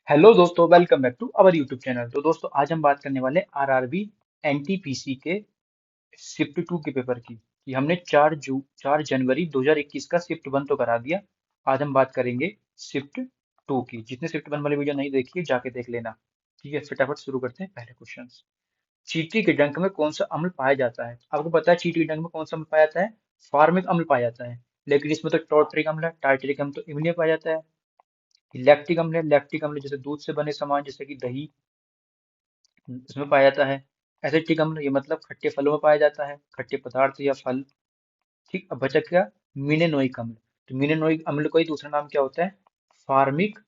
Hello दोस्तों, welcome back to our YouTube channel. तो दोस्तों, आज हम बात करने वाले आरआरबी एनटीपीसी के शिफ्ट टू के पेपर की। कि हमने 4 जनवरी 2021 का शिफ्ट वन तो करा दिया। आज हम बात करेंगे शिफ्ट टू की। जितने शिफ्ट वन वाली वीडियो नहीं देखी है, जाके देख लेना। ठीक है, फटाफट शुरू करते हैं पहले क्वेश्चन। चींटी के डंक में कौन सा अम्ल पाया जाता है? आपको पता है चींटी के डंक में कौन सा अम्ल पाया जाता है? फार्मिक अम्ल पाया जाता है। लेकिन इसमें तो टॉर्टरिक अम्ल है, टार्टरिक अम्ल तो इमलिया पाया जाता है। लैक्टिक अम्ल है, लैक्टिक अम्ल जैसे दूध से बने सामान जैसे कि दही, इसमें पाया जाता है। एसिटिक अम्ल ये मतलब खट्टे फलों में पाया जाता है, खट्टे पदार्थ या फल। ठीक, अब बचा क्या? मिनेनोइक अम्ल। तो मिनेनोइक अम्ल का ही दूसरा नाम क्या होता है? फार्मिक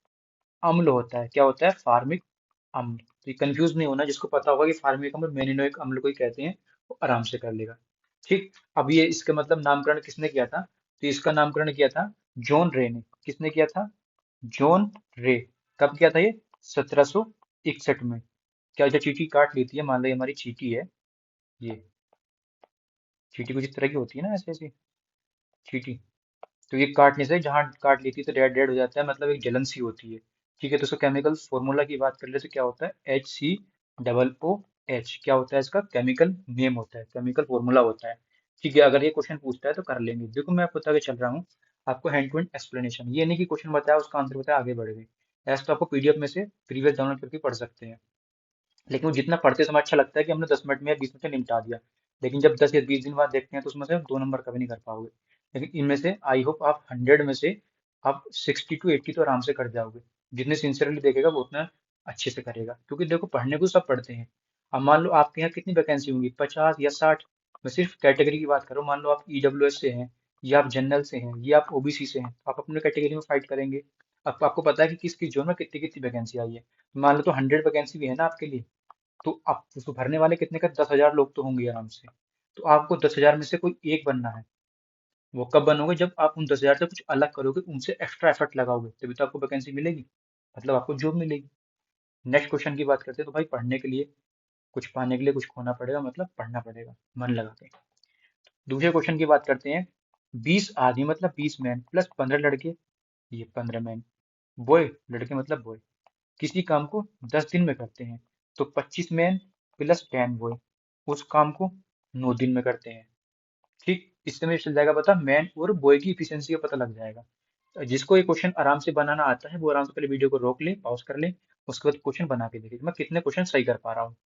अम्ल होता है। क्या होता है? फार्मिक अम्ल। तो ये कंफ्यूज नहीं होना, जिसको पता होगा कि फार्मिक अम्ल मेनिनोइक अम्ल को ही कहते हैं, वो आराम से कर लेगा। ठीक, अब ये इसका मतलब नामकरण किसने किया था? तो इसका नामकरण किया था जॉन रे ने। किसने किया था? जॉन रे। कब किया था ये? 1761 में। क्या जब चींटी काट लेती है, मान लो ये हमारी चींटी है, ये चींटी कुछ इस तरह की होती है ना, ऐसे ऐसी चींटी। तो ये काटने से, जहाँ काट लेती है तो डेड डेड हो जाता है, मतलब एक जलन सी होती है। ठीक है, तो इसका केमिकल फॉर्मूला की बात कर ले तो क्या होता है? HCOOH। क्या होता है इसका? केमिकल नेम होता है, केमिकल फॉर्मूला होता है। ठीक है, अगर ये क्वेश्चन पूछता है तो कर लेंगे। देखो, मैं आपको बता के चल रहा हूँ, आपको हैंड टू हैंड एक्सप्लेनेशन। ये नहीं कि क्वेश्चन बताया उसका आंसर बताया आगे बढ़ गए। ऐसा तो आपको पीडीएफ में से प्रीवियस डाउनलोड करके पढ़ सकते हैं। लेकिन वो जितना पढ़ते समय अच्छा लगता है कि हमने 10 मिनट में या 20 मिनट में निपटा दिया। लेकिन जब 10 या 20 दिन बाद देखते हैं तो उसमें से 2 नंबर कभी नहीं कर पाओगे। लेकिन इनमें से आई होप आप 100 में से आप 60 to 80 तो आराम से कर जाओगे। जितने सिंसियरली देखेगा वो उतना अच्छे से करेगा, क्योंकि देखो पढ़ने को सब पढ़ते हैं। अब मान लो आपके यहाँ कितनी वैकेंसी होंगी, 50 या 60। मैं सिर्फ कैटेगरी की बात करूँ, मान लो आप ईडब्ल्यूएस से हैं, या आप जनरल से हैं, या आप ओबीसी से हैं, तो आप अपने कैटेगरी में फाइट करेंगे। अब आपको पता है कि किस किस जोन में कितनी कितनी वैकेंसी आई है। मान लो तो 100 वैकेंसी भी है ना आपके लिए, तो आप उसको भरने वाले कितने का? 10,000 लोग तो होंगे आराम से। तो आपको 10,000 में से कोई एक बनना है। वो कब बनोगे? जब आप उन 10,000 से कुछ अलग करोगे, उनसे एक्स्ट्रा एफर्ट लगाओगे, तभी तो आपको वैकेंसी मिलेगी, मतलब आपको जॉब मिलेगी। नेक्स्ट क्वेश्चन की बात करते हैं। तो भाई, पढ़ने के लिए, कुछ पाने के लिए कुछ खोना पड़ेगा, मतलब पढ़ना पड़ेगा मन लगा के। दूसरे क्वेश्चन की बात करते हैं। 20 आदमी मतलब 20 मैन प्लस 15 लड़के, ये 15 मैन। बॉय, लड़के मतलब बॉय, किसी काम को 10 दिन में करते हैं, तो 25 मैन प्लस 10 बॉय उस काम को 9 दिन में करते हैं। ठीक, इससे मुझे चल जाएगा पता, मैन और बॉय की इफिशियंसी का पता लग जाएगा। तो जिसको ये क्वेश्चन आराम से बनाना आता है, वो आराम से पहले वीडियो को रोक ले, पॉज कर ले, उसके बाद क्वेश्चन बना के देखे कि मैं कितने क्वेश्चन सही कर पा रहा हूँ।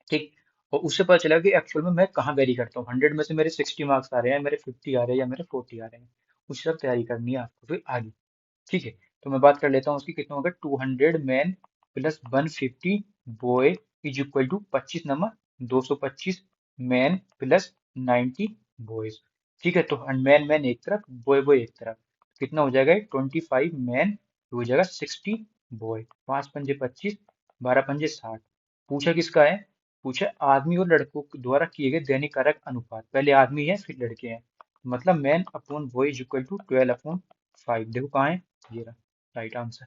ठीक, और उससे पता चलेगा कि एक्चुअल में मैं कहाँ वेरी करता हूँ। 100 में से मेरे 60 मार्क्स आ रहे हैं, मेरे 50 आ रहे हैं, या मेरे 40 आ रहे हैं। उस सब तैयारी करनी है आपको फिर आगे। ठीक है, तो मैं बात कर लेता हूँ उसकी। कितना होगा? 200 man plus 150 boy is equal to 25 number 225 man plus 90 boys. ठीक है, तो मैन मैन एक तरफ, बॉय बॉय एक तरफ, कितना हो जाएगा? 25 मैन हो जाएगा 60 बॉय। 5 पंजे 25, 12 पंजे 60। पूछा किसका है? पूछा आदमी और लड़कों द्वारा किए गए दैनिक कार्य का अनुपात। पहले आदमी है फिर लड़के हैं, मतलब man upon boy is equal to 12/5। देखो कहाँ है, ये रहा राइट आंसर।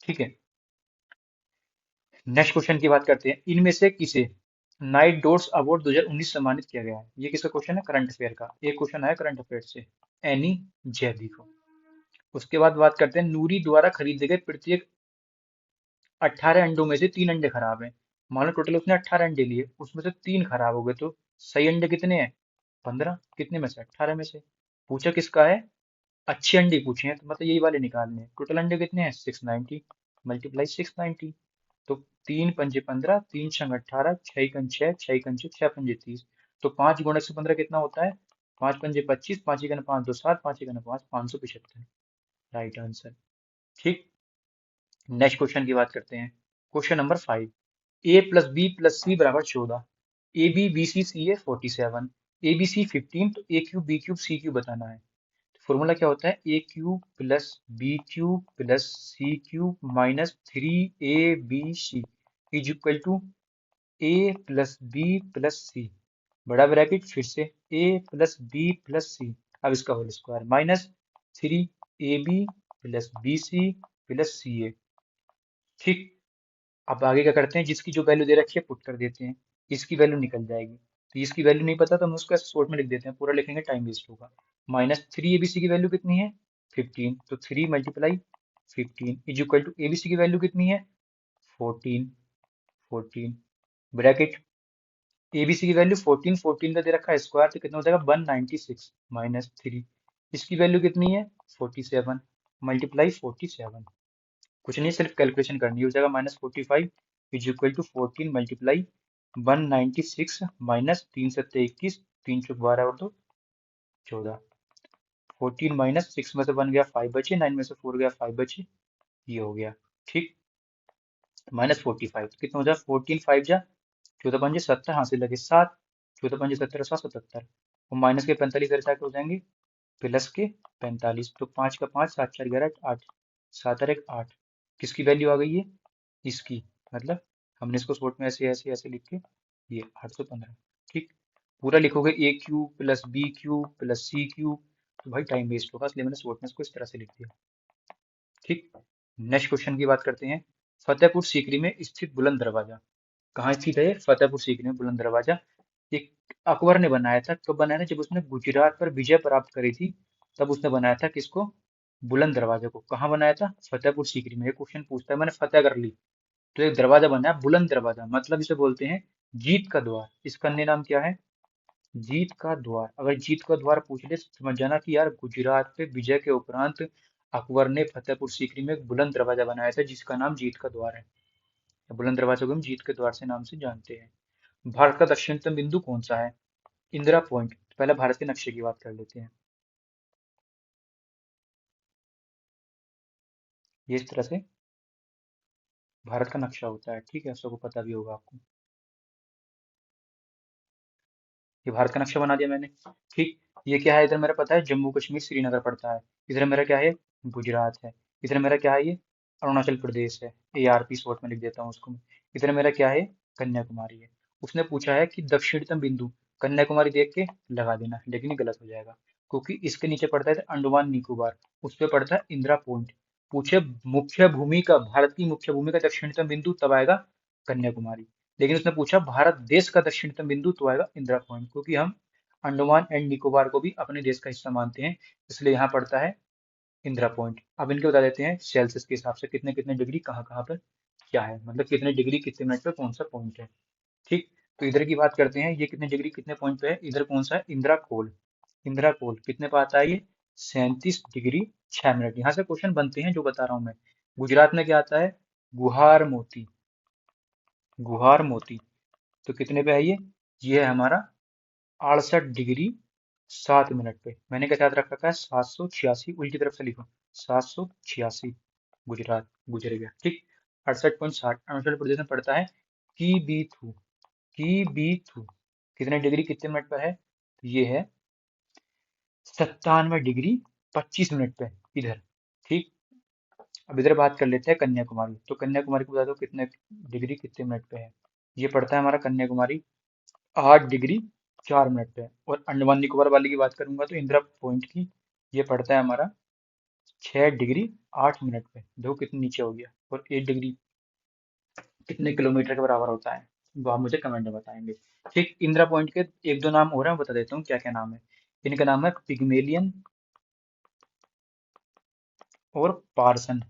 ठीक है, नेक्स्ट क्वेश्चन की बात करते हैं। इनमें से किसे नाइट डॉट्स अवार्ड 2019 सम्मानित किया गया है? ये किसका क्वेश्चन है? करंट अफेयर का। एक क्वेश्चन आया करंट अफेयर से, एनी जैदी को। उसके बाद बात करते हैं, नूरी द्वारा खरीदे गए प्रत्येक 18 अंडों में से 3 अंडे खराब हैं। मान लो टोटल उसने 18 अंडे लिए, उसमें से 3 खराब हो गए, तो सही अंडे कितने हैं? 15। कितने में से? 18 में से। पूछा किसका है? अच्छे अंडे पूछे हैं, तो मतलब यही वाले निकालने हैं। टोटल अंडे कितने हैं? 690 मल्टीप्लाई 690। तो 3 पंजे 15, 3 छंग 18, 6 एकन 6, 6 एकन 6, 6 पंजे 30। तो 5 गुणक से 15 कितना होता है? 5 पंजे 25, 5 एकन 5 2 7, 5 एकन 5 575। Right answer. ठीक, नेक्स्ट क्वेश्चन की बात करते हैं। Question number 5। A+B+C बराबर 14, AB BC CA 47, ABC 15, तो A³ B³ C³ बताना है। फॉर्मूला क्या होता है? A³ + B³ + C³ -3ABC = A+B+C। बड़ा ब्रैकेट, फिर से A+B+C, अब इसका whole square, -3AB + BC + CA। ठीक, अब आगे क्या करते हैं? जिसकी जो वैल्यू दे रखी है पुट कर देते हैं, इसकी वैल्यू निकल जाएगी। तो इसकी वैल्यू नहीं पता तो हम उसको ऐसे शॉर्ट में लिख देते हैं, पूरा लिखेंगे टाइम वेस्ट होगा। -3ABC की वैल्यू कितनी है? 15, तो 3 × 15 इज इक्वल टू एबीसी की वैल्यू कितनी है 14 14 ब्रैकेट एबीसी की वैल्यू 14 14 का दे रखा है स्क्वायर तो कितना हो जाएगा 196 माइनस 3 इसकी वैल्यू कितनी है 47 मल्टीप्लाई 47 कुछ नहीं सिर्फ कैलकुलेशन करनी है हो जाएगा -45 is equal to 14 multiply 196 minus 3 7 21 3 चौक 12 और 2 14 14 माइनस 6 में से 1 गया 5 बचे 9 में से 4 गया 5 बचे ये हो गया ठीक -45 कितना हो जाए 14 5 जा 14 5 70 हाँ से लगे 7 14 5 70 7 77 और माइनस के 45 इधर जाके हो जाएंगे प्लस के 45 तो 5 का 5 7 4 11 8 7 और 1 8 किसकी वैल्यू आ गई है इसकी मतलब हमने इसको शॉर्ट में ऐसे ऐसे ऐसे लिख के ये 815 ठीक पूरा लिखोगे A cube plus B cube plus C cube तो भाई टाइम वेस्ट होगा इसलिए मैंने शॉर्ट में इसको इस तरह से लिख दिया ठीक नेक्स्ट क्वेश्चन की बात करते हैं फतेहपुर सीकरी में स्थित बुलंद दरवाजा कहाँ स्थित है ये? फतेहपुर सीकरी में बुलंद दरवाजा एक अकबर ने बनाया था कब बनाया था जब उसने गुजरात पर विजय प्राप्त करी थी तब उसने बनाया था किसको बुलंद दरवाजे को कहाँ बनाया था फतेहपुर सीकरी में ये क्वेश्चन पूछता है मैंने फतेह कर ली तो एक दरवाजा बना है बुलंद दरवाजा मतलब इसे बोलते हैं जीत का द्वार इसका अन्य नाम क्या है जीत का द्वार अगर जीत का द्वार पूछ ले तो समझ जाना कि यार गुजरात पे विजय के उपरांत अकबर ने फतेहपुर सीकरी में एक बुलंद दरवाजा बनाया था जिसका नाम जीत का द्वार है बुलंद दरवाजे को हम जीत के द्वार से नाम से जानते हैं भारत का दक्षिणतम बिंदु कौन सा है इंदिरा पॉइंट पहले भारत के नक्शे की बात कर लेते हैं ये इस तरह से भारत का नक्शा होता है ठीक है सबको पता भी होगा आपको ये भारत का नक्शा बना दिया मैंने ठीक ये क्या है इधर मेरा पता है जम्मू कश्मीर श्रीनगर पड़ता है इधर मेरा क्या है गुजरात है इधर मेरा क्या है ये अरुणाचल प्रदेश है ARP शॉर्ट में लिख देता हूँ उसको मैं इधर मेरा क्या है कन्याकुमारी है उसने पूछा है कि दक्षिणतम बिंदु कन्याकुमारी देख के लगा देना लेकिन ये गलत हो जाएगा क्योंकि इसके नीचे पड़ता है अंडमान निकोबार उस पर पड़ता है इंदिरा पॉइंट पूछे मुख्य भूमि का भारत की मुख्य भूमि का दक्षिणतम बिंदु तब आएगा कन्याकुमारी लेकिन उसने पूछा भारत देश का दक्षिणतम बिंदु तो आएगा इंदिरा पॉइंट क्योंकि हम अंडमान एंड निकोबार को भी अपने देश का हिस्सा मानते हैं इसलिए यहाँ पड़ता है इंदिरा पॉइंट अब इनके बता देते हैं सेल्सियस के हिसाब से कितने कितने डिग्री कहाँ कहाँ पर क्या है मतलब कितने डिग्री कितने मिनट पे कौन सा पॉइंट है ठीक तो इधर की बात करते हैं ये कितने डिग्री कितने पॉइंट पे है इधर कौन सा है इंदिरा कोल कितने पे आता है ये 37 डिग्री 6 मिनट यहाँ से क्वेश्चन बनते हैं जो बता रहा हूँ मैं गुजरात में क्या आता है गुहार मोती गुहार मोती तो कितने पे है ये है हमारा 68 डिग्री 7 मिनट पे मैंने क्या याद रख रखा है 786 उल्टी तरफ से लिखो 786 गुजरात गुजर गया ठीक 68.60 अरुणाचल प्रदेश में पड़ता है की बी थू की बी थू कितने डिग्री कितने मिनट पर है तो ये है 97 डिग्री 25 मिनट पे इधर ठीक अब इधर बात कर लेते हैं कन्याकुमारी तो कन्याकुमारी को बता दो कितने डिग्री कितने मिनट पे है ये पड़ता है हमारा कन्याकुमारी 8 डिग्री 4 मिनट पे और अंडमान निकोबार वाली की बात करूंगा तो इंदिरा पॉइंट की ये पड़ता है हमारा 6 डिग्री 8 मिनट पे देखो कितने नीचे हो गया और 8 डिग्री कितने किलोमीटर के बराबर होता है वो आप मुझे कमेंट में बताएंगे ठीक इंदिरा पॉइंट के एक दो नाम और हैं बता देता हूँ क्या क्या नाम है इनका नाम है पिग्मेलियन और पार्सन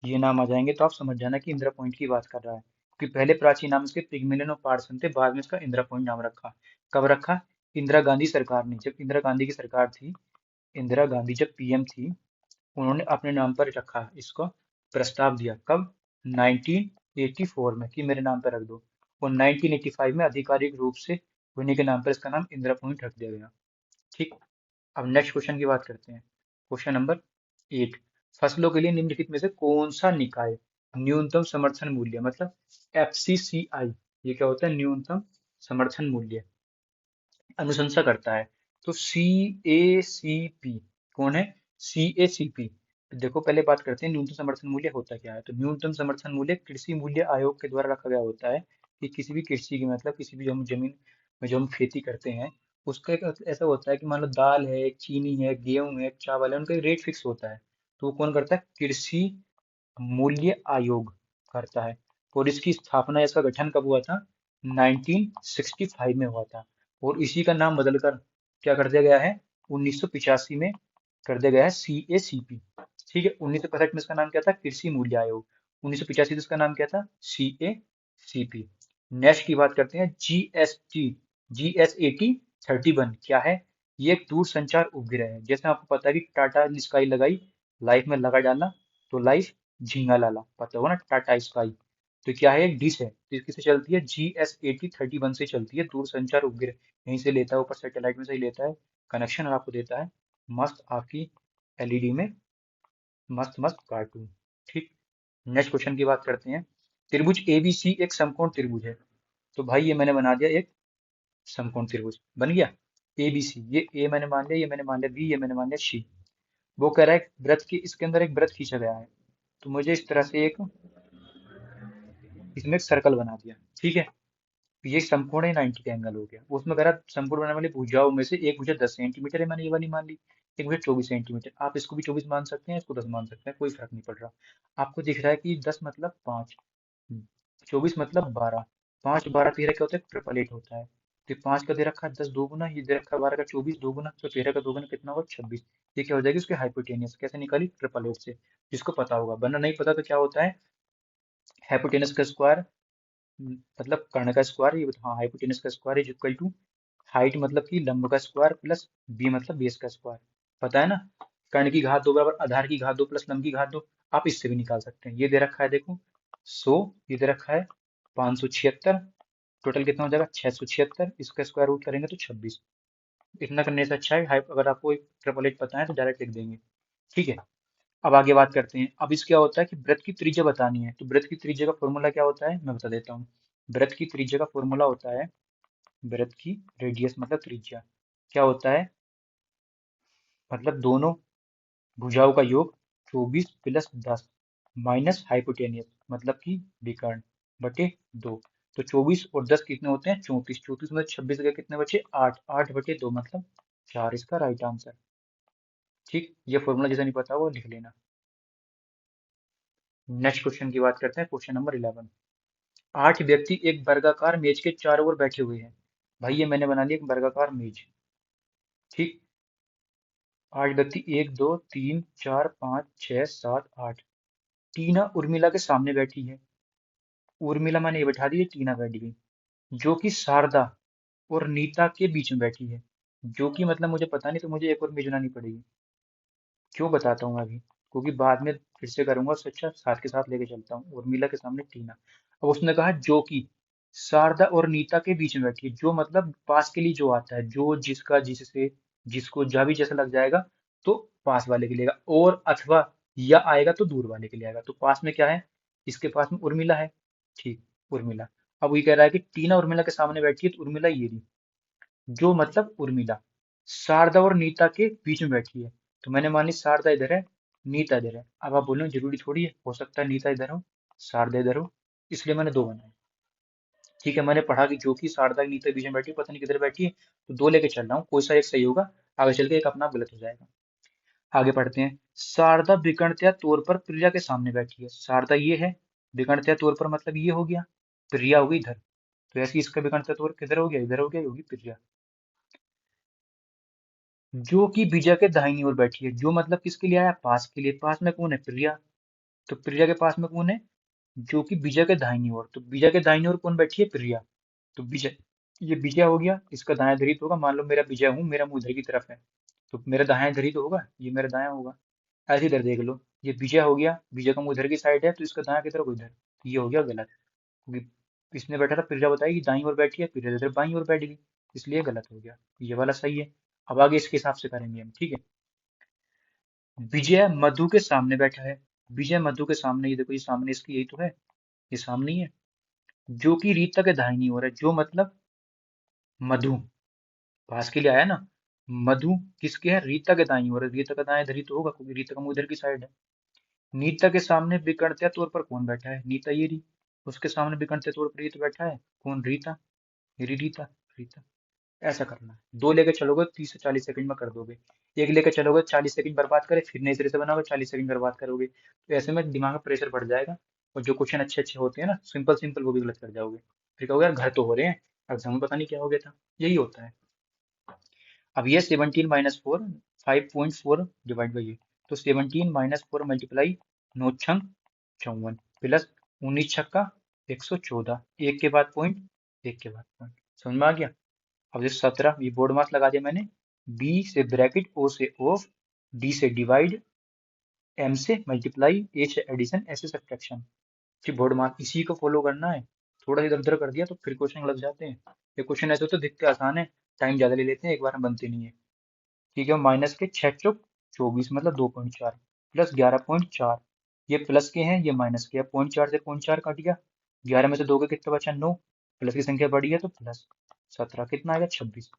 ये नाम आ जाएंगे तो आप समझ जाना कि इंदिरा पॉइंट की बात कर रहा है क्योंकि पहले प्राचीन नाम इसके पिग्मेलियन और पार्सन थे बाद में इसका इंदिरा पॉइंट नाम रखा कब रखा इंदिरा गांधी सरकार ने जब इंदिरा गांधी की सरकार थी इंदिरा गांधी जब PM थी उन्होंने अपने नाम पर रखा इसको प्रस्ताव दिया कब 1984 में कि मेरे नाम पर रख दो और 1985 में आधिकारिक रूप से उन्हीं के नाम पर इसका नाम इंदिरा पॉइंट रख दिया गया ठीक अब नेक्स्ट क्वेश्चन की बात करते हैं क्वेश्चन नंबर 8 फसलों के लिए निम्नलिखित में से कौन सा निकाय न्यूनतम समर्थन मूल्य मतलब FCCI ये क्या होता है न्यूनतम समर्थन मूल्य अनुशंसा करता है तो CACP कौन है CACP देखो पहले बात करते हैं न्यूनतम समर्थन मूल्य होता क्या है तो न्यूनतम समर्थन मूल्य कृषि मूल्य आयोग के द्वारा रखा गया होता है कि किसी भी कृषि की मतलब किसी भी हम जमीन में जो हम खेती करते हैं उसका एक ऐसा होता है कि मान लो दाल है चीनी है गेहूं है चावल है उनका रेट फिक्स होता है तो वो कौन करता है कृषि मूल्य आयोग करता है और इसकी स्थापना इसका गठन कब हुआ था 1965 में हुआ था और इसी का नाम बदलकर क्या कर दिया गया है 1985 में कर दिया गया है CACP ठीक है, 1965 में इसका नाम क्या था, कृषि मूल्य आयोग। 1985 में इसका नाम क्या था, CACP। नेक्स्ट की बात करते हैं, GST, GSAT-31 क्या है, ये एक दूर संचार उपग्रह है। जैसे आपको पता है कि टाटा स्काई लगाई, लाइफ में लगा डाला, तो लाइफ झींगा लाला, पता होगा ना, टाटा स्काई। तो क्या है, एक डिश है, तो किससे चलती है, GSAT-31 से चलती है, दूर संचार उपग्रह। यहीं से लेता है, ऊपर सैटेलाइट में से ही लेता है कनेक्शन, और आपको देता है मस्त आपकी LED में मस्त मस्त कार्टून। ठीक, नेक्स्ट क्वेश्चन की बात करते हैं। त्रिभुज ABC एक समकोण त्रिभुज है। तो भाई ये मैंने बना दिया एक समकोण त्रिभुज बन गया। ABC, ये A मैंने मान लिया, ये मैंने मान लिया B, ये मैंने मान लिया C। वो कह रहा है वृत्त की, इसके अंदर एक वृत्त खींचा गया है, तो मुझे इस तरह से एक, इसमें एक सर्कल बना दिया। ठीक है, ये समकोण है, 90 का एंगल हो गया। उसमें कह रहा समकोण बनाने वाली भुजाओं में से एक भुजा 10 सेंटीमीटर है, मैंने ये वाली मान ली, एक भुजा 24 सेंटीमीटर। आप इसको भी 24 मान सकते हैं, इसको 10 मान सकते हैं, कोई फर्क नहीं पड़ रहा। आपको दिख रहा है कि 10 मतलब 5, 24 मतलब 12, 5 12 13 क्या होता है, ट्रिपल एट होता है। तो 5 का दे रखा है 10 दो गुना, ये दे रखा है 12 का 24 दो गुना, तो 13 का दो गुना कितना होगा, 26। ये क्या हो जाएगी उसकी हाइपोटेनियस, कैसे निकाली, ट्रिपल एट से। जिसको पता होगा, वरना नहीं पता तो क्या होता है, हाइपोटेनस का स्क्वायर, मतलब कर्ण का स्क्वायर, ये हाँ हाइपोटेनस का square is equal to height मतलब कि लंब का स्क्वायर प्लस बी मतलब बेस का स्क्वायर। पता है ना, कर्ण की घात 2 बराबर आधार की घात 2 प्लस लंब की घात 2। आप इससे भी निकाल सकते हैं, ये दे रखा है देखो 100, ये दे रखा है 576, टोटल कितना हो जाएगा 676, इसका स्क्वायर रूट करेंगे तो 26। इतना करने से अच्छा है अगर आपको ट्रिपल एट पता है तो डायरेक्ट लिख देंगे। ठीक है, अब आगे बात करते हैं। अब इस क्या होता है कि वृत्त की त्रिज्या बतानी है, तो वृत्त की त्रिज्या का फॉर्मूला क्या होता है, मैं बता देता हूँ। वृत्त की त्रिज्या का फॉर्मूला होता है, वृत्त की रेडियस मतलब त्रिज्या, क्या होता है, मतलब दोनों भुजाओं का योग 24 प्लस 10 माइनस हाइपोटेनियस मतलब कि विकर्ण बटे 2। तो 24 और 10 कितने होते हैं, 34, 34 में 26 के कितने बचे, 8, 8 बटे 2 मतलब 4, इसका राइट आंसर। ठीक, ये फॉर्मूला जैसा नहीं पता वो लिख लेना। नेक्स्ट क्वेश्चन की बात करते हैं, क्वेश्चन नंबर 11। 8 व्यक्ति एक वर्गाकार मेज के चारों ओर बैठे हुए हैं। भाई ये मैंने बना लिया एक वर्गाकार मेज। ठीक, 8 व्यक्ति, 1 2 3 4 5 6 7 8। टीना उर्मिला के सामने बैठी है। उर्मिला मैंने ये बैठा दी है, टीना बैठ गई। जो कि शारदा और नीता के बीच में बैठी है। जो कि मतलब मुझे पता नहीं, तो मुझे एक और मेज बनानी पड़ेगी। क्यों, बताता हूँ मैं अभी, क्योंकि बाद में फिर से करूंगा, उससे अच्छा साथ के साथ लेके चलता हूँ। उर्मिला के सामने टीना। अब उसने कहा जो कि शारदा और नीता के बीच में बैठी है, जो मतलब पास के लिए जो आता है, जो जिसका जिससे जिसको जहाँ भी जैसा लग जाएगा तो पास वाले के लिए आएगा, और अथवा या आएगा तो दूर वाले के लिए आएगा। तो पास में क्या है, इसके पास में उर्मिला है। ठीक, उर्मिला। अब ये कह रहा है कि टीना उर्मिला के सामने बैठी है, तो उर्मिला ये रही, जो मतलब उर्मिला शारदा और नीता के बीच में बैठी है। तो मैंने मान ली शारदा इधर है, नीता इधर है। अब आप बोलो जरूरी थोड़ी है, हो सकता है नीता इधर हो, शारदा इधर हो, इसलिए मैंने दो बनाए। ठीक है, मैंने पढ़ा कि जो कि शारदा नीता के बीच में बैठी है, पता नहीं किधर बैठी है, तो दो लेके चल रहा हूँ, कोई सा एक सही होगा, आगे चल के एक अपना आप गलत हो जाएगा। आगे पढ़ते हैं। शारदा विकर्णतया तौर पर प्रिया के सामने बैठी है। शारदा ये है, विकर्णतया तौर पर मतलब ये हो गया, प्रिया हो गई इधर। तो ऐसे ही इसका विकर्णतया तौर किधर हो गया, इधर हो गया, ये होगी प्रिया। जो कि विजय के दाहिनी ओर बैठी है, जो मतलब किसके लिए आया, पास के लिए। पास में कौन है, प्रिया। तो प्रिया के पास में कौन है, जो कि विजय के दाहिनी ओर। तो विजय के दाहिनी ओर कौन बैठी है, प्रिया। तो विजय, ये विजय हो गया, इसका दायां धरित होगा। मान लो मेरा विजय हूँ, मेरा मुंह इधर की तरफ है, तो मेरा दायां धरित होगा, ये मेरा दायां होगा। ऐसे इधर देख लो, ये विजय हो गया, विजय का मुंह इधर की साइड है, तो इसका दायां की तरफ इधर, तो ये हो गया गलत। क्योंकि इसने बैठा था, प्रिया बताई कि दाईं ओर बैठी है, प्रिया इधर बाईं ओर बैठ गई, इसलिए गलत हो गया। ये वाला सही है। अब आगे इसके हिसाब से करेंगे हम। ठीक है, विजय मधु के सामने बैठा है। विजय मधु के सामने, ये देखो ये सामने इसकी यही तो है, ये सामने ही है। जो कि रीता के दाहिनी ओर है, जो मतलब मधु, पास के लिए आया ना। मधु किसके है, रीता के दाईं ओर है, रीता का दाएं इधर ही तो होगा, क्योंकि रीता का मुंह इधर की साइड है। नीता के सामने विकर्णतया तौर पर कौन बैठा है, नीता ये रही। उसके सामने विकर्णतया तौर पर ये तो बैठा है कौन, रीता, ये रही रीता, रीता। ऐसा करना है, दो लेके चलोगे 30 से 40 सेकंड में कर दोगे। एक लेके चलोगे 40 सेकंड बर्बाद करे, फिर नए सिरे से बनाओगे 40 सेकंड बर्बाद करोगे, तो ऐसे में दिमाग में प्रेशर बढ़ जाएगा। और जो क्वेश्चन अच्छे अच्छे होते हैं ना, सिंपल सिंपल, वो भी गलत कर जाओगे। फिर कहोगे यार घर तो हो रहे हैं, एग्जाम में पता नहीं क्या हो गया था। यही होता है। अब ये 17 - 4, 5.4 डिवाइड बाई 8। तो 17 -4 मल्टीप्लाई 9 छंग 54 प्लस 19 छक्का 114, एक के बाद पॉइंट, एक के बाद पॉइंट। समझ में आ गया? अब जैसे 17, ये बोर्ड मास लगा दिया मैंने, बी से ब्रैकेट, ओ से ऑफ, डी से डिवाइड, एम से मल्टीप्लाई, ए से एडिशन, ऐसे से सब्ट्रैक्शन। कि बोर्ड मार्क इसी को फॉलो करना है। थोड़ा इधर उधर कर दिया तो फिर क्वेश्चन लग जाते हैं। ये क्वेश्चन ऐसे होते दिखते आसान है, टाइम ज्यादा ले लेते हैं, एक बार में बनते नहीं है। ठीक है, माइनस के 6 चौक 24 मतलब 2.4 प्लस 11.4, ये प्लस के हैं, ये माइनस के, 0.4 से 0.4 काट गया, 11 में से 2 के कितना बचा, 9, प्लस की संख्या बढ़ी है तो प्लस 17, कितना आएगा 26।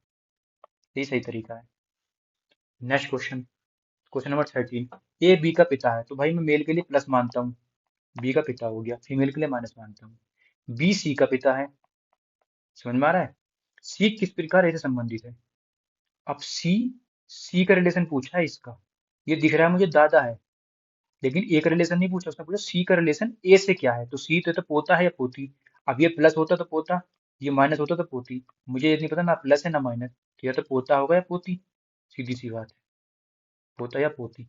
यही सही तरीका है। Next question, question number 13, A B का पिता है, तो भाई मैं मेल के लिए प्लस मानता हूँ, बी का पिता हो गया, फीमेल के लिए माइनस मानता हूँ। बी सी का पिता है, समझ में आ रहा है? सी किस प्रकार ऐसे संबंधित है? अब सी, सी का रिलेशन पूछा है इसका, ये दिख रहा है मुझे दादा है, लेकिन ए का रिलेशन नहीं पूछा, उसने पूछा सी का रिलेशन ए से क्या है, तो सी तो पोता है या पोती। अब ये प्लस होता तो पोता, ये माइनस होता तो पोती, मुझे ये नहीं पता ना प्लस है ना माइनस, तो या तो पोता होगा या पोती, सीधी सी बात है, पोता या पोती।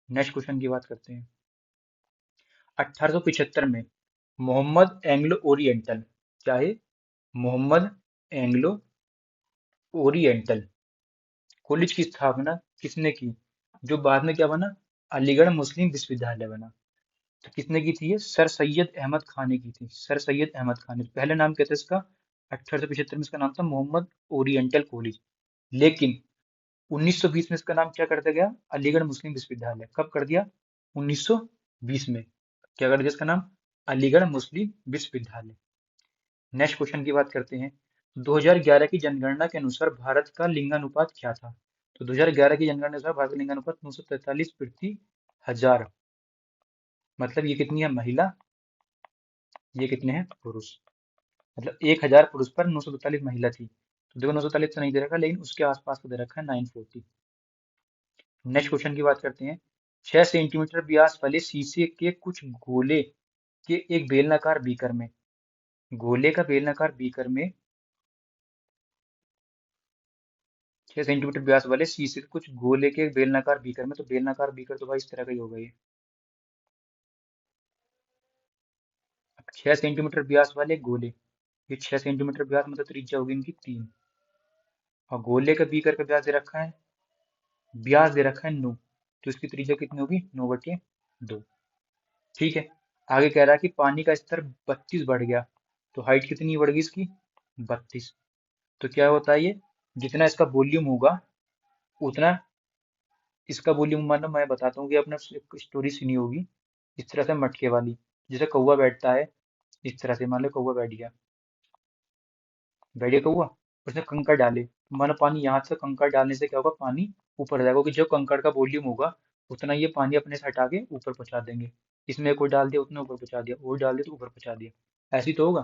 नेक्स्ट क्वेश्चन की बात करते हैं। 1875 में मोहम्मद एंग्लो ओरिएंटल, क्या है? मोहम्मद एंग्लो ओरिएंटल कॉलेज की स्थापना किसने की? जो बाद में क्या बना, अलीगढ़ मुस्लिम विश्वविद्यालय बना। तो किसने की थी ये? सर सैयद अहमद खान ने की थी, सर सैयद अहमद खान ने। पहले नाम क्या था इसका? 1875 में इसका नाम था मोहम्मद ओरिएंटल कॉलेज, लेकिन 1920 में इसका नाम क्या कर दिया गया? अलीगढ़ मुस्लिम विश्वविद्यालय। कब कर दिया? 1920 में। क्या कर दिया इसका नाम? अलीगढ़ मुस्लिम विश्वविद्यालय। नेक्स्ट क्वेश्चन की बात करते हैं। 2011 की जनगणना के अनुसार भारत का लिंगानुपात क्या था? तो 2011 की जनगणना के अनुसार भारत का लिंगानुपात 943 प्रति हजार, मतलब ये कितनी है महिला, ये कितने हैं पुरुष, मतलब 1000 पुरुष पर 943 महिला थी। तो देखो 943 तो नहीं दे रखा, लेकिन उसके आसपास को दे रखा है 940। नेक्स्ट क्वेश्चन की बात करते हैं। 6 सेंटीमीटर व्यास वाले शीशे के कुछ गोले के एक बेलनाकार बीकर में, गोले का बेलनाकार बीकर में 6 सेंटीमीटर व्यास वाले शीशे के कुछ गोले के बेलनाकार बीकर में, तो बेलनाकार बीकर तो भाई इस तरह का ही होगा ये। 6 सेंटीमीटर व्यास वाले गोले, ये 6 सेंटीमीटर व्यास मतलब त्रिज्या होगी इनकी 3, और गोले का बीकर का व्यास दे रखा है, व्यास दे रखा है 9, तो इसकी त्रिज्या कितनी होगी 9/2। ठीक है, आगे कह रहा है कि पानी का स्तर 32 बढ़ गया, तो हाइट कितनी बढ़ गई इसकी 32। तो क्या होता है ये, जितना इसका वॉल्यूम होगा उतना इसका वॉल्यूम, मतलब मैं बताता हूँ कि आपने एक स्टोरी सुनी होगी इस तरह से मटके वाली, जैसे कौवा बैठता है इस तरह से, मान लो कौवा बैठ गया कौवा, उसने कंकड़ डाले, मानो पानी यहाँ से कंकड़ डालने से क्या होगा, पानी ऊपर जाएगा, क्योंकि जो कंकड़ का वॉल्यूम होगा उतना ये पानी अपने से हटा के ऊपर पहुंचा देंगे। इसमें एक और डाल दिया उतना ऊपर पहुंचा दिया, और डाल दिया तो ऊपर पहुंचा दिया, ऐसे ही तो होगा।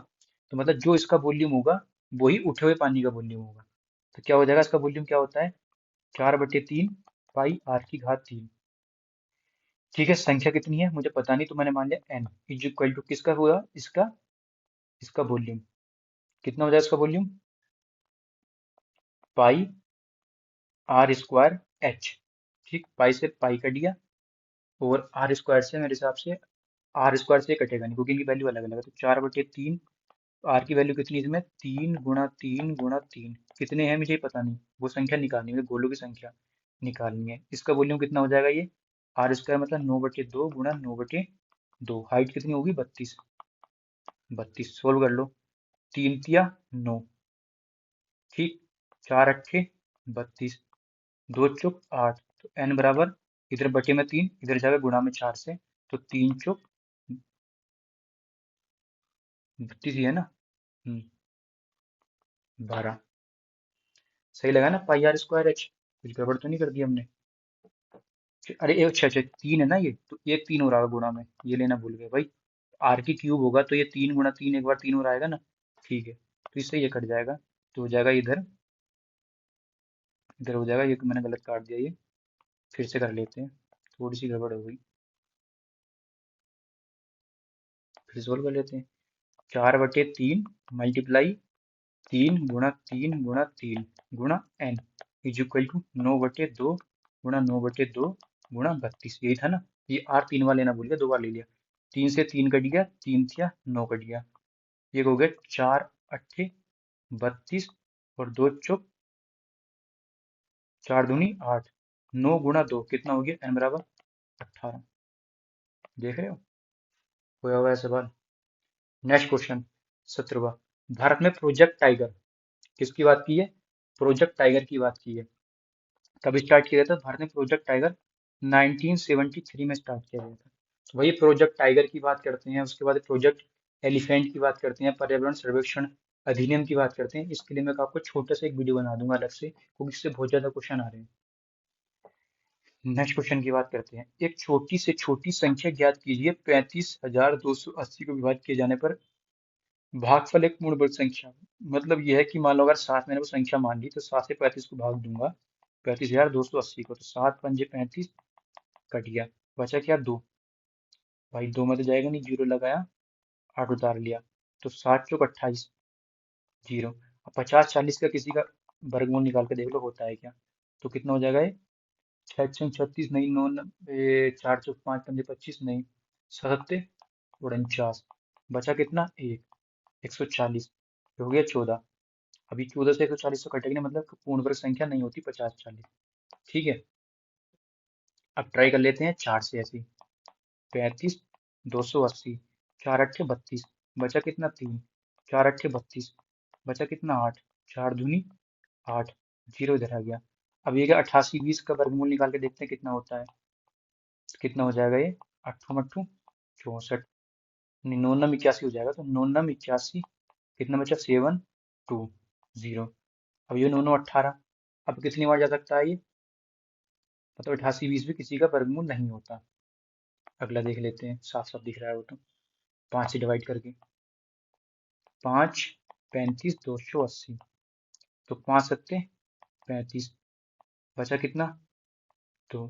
तो मतलब जो इसका वॉल्यूम होगा वही उठे हुए पानी का वॉल्यूम होगा। तो क्या हो जाएगा, इसका वॉल्यूम क्या होता है, 4/3 पाई आर की घात 3। ठीक है, संख्या कितनी है मुझे पता नहीं, तो मैंने मान लिया n इज इक्वल टू किसका हुआ, इसका, इसका वॉल्यूम कितना हो जाएगा, इसका volume pi R square H. ठीक, पाई से पाई कट गया, और आर स्क्वायर से मेरे हिसाब से आर स्क्वायर से कटेगा नहीं, क्योंकि इनकी वैल्यू अलग अलग है। तो 4/3, आर की वैल्यू कितनी है इसमें, 3 × 3 × 3, कितने हैं मुझे पता नहीं, वो संख्या निकालनी है, गोलों की संख्या निकालनी है। इसका वॉल्यूम कितना हो जाएगा ये, आर स्क्वायर मतलब 9/2 × 9/2, हाइट कितनी होगी 32, 32 सोल्व कर लो, 3 × 3 = 9, ठीक, 4 × 8 = 32, 2 × 4 = 8, तो n बराबर, इधर बटे में 3, इधर जाएगा गुणा में 4 से, तो 3 × 32 ही है ना, 12। सही लगा ना, पाई आर स्क्वायर एच, कुछ गड़बड़ तो नहीं कर दी हमने? अरे एक, अच्छा अच्छा 3 है ना ये, तो एक 3 हो रहा है गुणा में, ये लेना भूल गए भाई, आर की क्यूब होगा तो ये 3 × 3 एक बार 3 हो आएगा ना। ठीक है, तो इससे ये कट जाएगा, तो हो जाएगा इधर, इधर हो जाएगा, ये मैंने गलत काट दिया, ये फिर से कर लेते हैं, थोड़ी सी गड़बड़ हो गई, फिर सोल्व कर लेते हैं। 4/3 मल्टीप्लाई 3 × 3 × 3 गुणा n इज इक्वल टू 9/2 × 9/2 गुणा 32, यही था ना। ये आर 3 बार लेना भूल गया, 2 बार ले लिया। 3 से 3 कट गया, 3 थिया 9 कट गया। ये हो गया 4 अट्ठे 32 और 2 चौक 4 दूनी 8। 9 गुणा 2 कितना हो गया, n बराबर 18। देख रहे हो, होया हुआ है सवाल। Next question 17वां। भारत में प्रोजेक्ट टाइगर किसकी बात की है, प्रोजेक्ट टाइगर की बात की है। कब स्टार्ट किया गया था भारत में प्रोजेक्ट टाइगर, 1973 में स्टार्ट किया गया था। तो वही प्रोजेक्ट टाइगर की बात करते हैं, उसके बाद प्रोजेक्ट एलिफेंट की बात करते हैं, पर्यावरण सर्वेक्षण अधिनियम की बात करते हैं। इसके लिए मैं आपको छोटा सा एक वीडियो बना दूंगा अलग से, क्योंकि इससे बहुत ज्यादा क्वेश्चन आ रहे हैं। नेक्स्ट क्वेश्चन की बात करते हैं। एक छोटी से छोटी संख्या ज्ञात कीजिए, 35,280 को विभाजित किए जाने पर भागफल एक पूर्ण वर्ग संख्या। मतलब यह है कि मान लो अगर 7 मैंने वो संख्या मान ली, तो 7 से 35 को भाग दूंगा 35,280 को, तो 7 पंजे 35 कट गया, बचा क्या 2। भाई 2 में तो जाएगा नहीं, जीरो लगाया 8 उतार लिया, तो 7 चौक 28 जीरो। अब 50 40 का किसी का वर्गमूल निकाल के देख लो होता है क्या, तो कितना हो जाएगा ये, 6 छंग 36 नहीं, 9 4 चौक 5 पंजे 25 नहीं, 7 49। बचा कितना 1, 140, हो गया 14। अभी 14 से 140 तो कटेगी ना, मतलब पूर्ण वर्ग संख्या नहीं होती 50 40। ठीक है, अब ट्राई कर लेते हैं 4 से ऐसे। 35,280, 4 अट्ठे 32, बचा कितना 3, 4 अट्ठे 32, बचा कितना 8, 4 दूनी 8, जीरो इधर आ गया। अब ये क्या 88 20 का वर्गमूल निकाल के देखते हैं कितना होता है, तो कितना हो जाएगा ये, अट्ठो मट्ठू 64, नहीं 9 9 81 हो जाएगा, तो 9 9 81, कितना बचा 7 2 0। अब ये 9 9 18, अब कितनी बार जा सकता है ये, मतलब 88 20 भी किसी का वर्गमूल नहीं होता। अगला देख लेते हैं, साफ साफ दिख रहा है वो तो, 5 से डिवाइड करके। 5 35,280, तो 5 सत्ते 35, बचा कितना 2,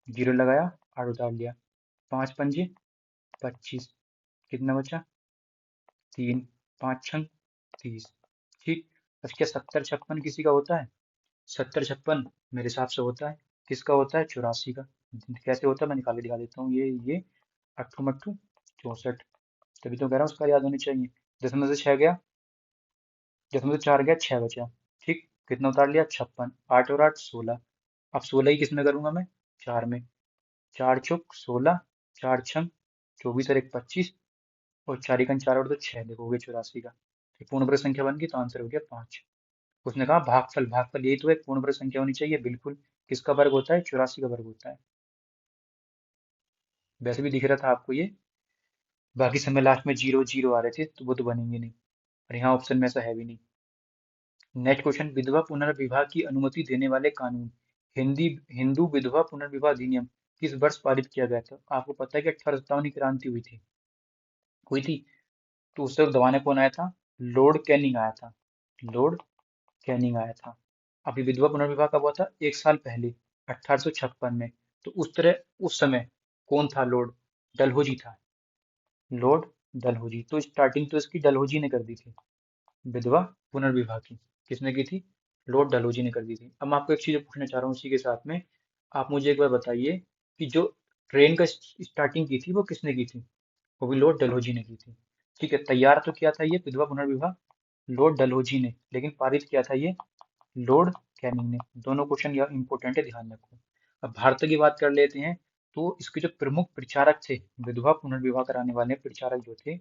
जीरो लगाया 8 उतार लिया, 5 पंजे 25, कितना बचा 3, 5 छंग 30। ठीक, अब क्या 70 56 किसी का होता है, 70 56 मेरे हिसाब से होता है, किसका होता है 84 का। कैसे होता है मैं निकाल के दिखा देता हूँ, ये अट्ठू मट्ठू 64, तभी तो कह रहा हूँ उसका याद होनी चाहिए। 10 में से 6 गया, 10 में से 4 गया 6 बचा। ठीक, कितना उतार लिया 56, 8 और 8 16। अब 16 ही किस में करूंगा मैं, 4 में, 4 चौक 16, 4 छंग 24 और 1 25, और 4 एकन 4 और 2 6, देखो हो गया 84 का। ये पूर्ण वर्ग संख्या बन गई, तो आंसर हो गया 5। उसने कहा भागफल, भागफल यही तो एक पूर्ण वर्ग संख्या होनी चाहिए बिल्कुल। किसका वर्ग होता है, 84 का वर्ग होता है। वैसे भी दिख रहा था आपको ये, बाकी समय लास्ट में जीरो जीरो आ रहे थे, तो वो तो बनेंगे नहीं, और यहाँ ऑप्शन में ऐसा है भी नहीं। नेक्स्ट क्वेश्चन, विधवा पुनर्विवाह की अनुमति देने वाले कानून, हिंदी हिंदू विधवा पुनर्विवाह अधिनियम किस वर्ष पारित किया गया था। आपको पता है कि 1857 की क्रांति हुई थी। तो उस वक्त दबाने कौन आया था, लॉर्ड कैनिंग आया था, लॉर्ड कैनिंग आया था। अभी विधवा पुनर्विवाह कब हुआ था, 1 साल पहले, 1856 में। तो उस समय कौन था, लॉर्ड डलहौजी था, लॉर्ड डलहौजी। तो स्टार्टिंग तो इसकी डलहौजी ने कर दी थी, विधवा पुनर्विवाह की। किसने की थी, लॉर्ड डलहौजी ने कर दी थी। अब मैं आपको एक चीज पूछना चाह रहा हूँ उसी के साथ में, आप मुझे एक बार बताइए कि जो ट्रेन का स्टार्टिंग की थी वो किसने की थी, वो भी लॉर्ड डलहौजी ने की थी। ठीक है, तैयार तो किया था ये विधवा पुनर्विवाह लॉर्ड डलहौजी ने, लेकिन पारित किया था ये लॉर्ड कैनिंग ने। दोनों क्वेश्चन यह इंपॉर्टेंट है, ध्यान रखो। अब भारत की बात कर लेते हैं। तो इसके जो प्रमुख प्रचारक थे, विधवा पुनर्विवाह कराने वाले प्रचारक जो थे,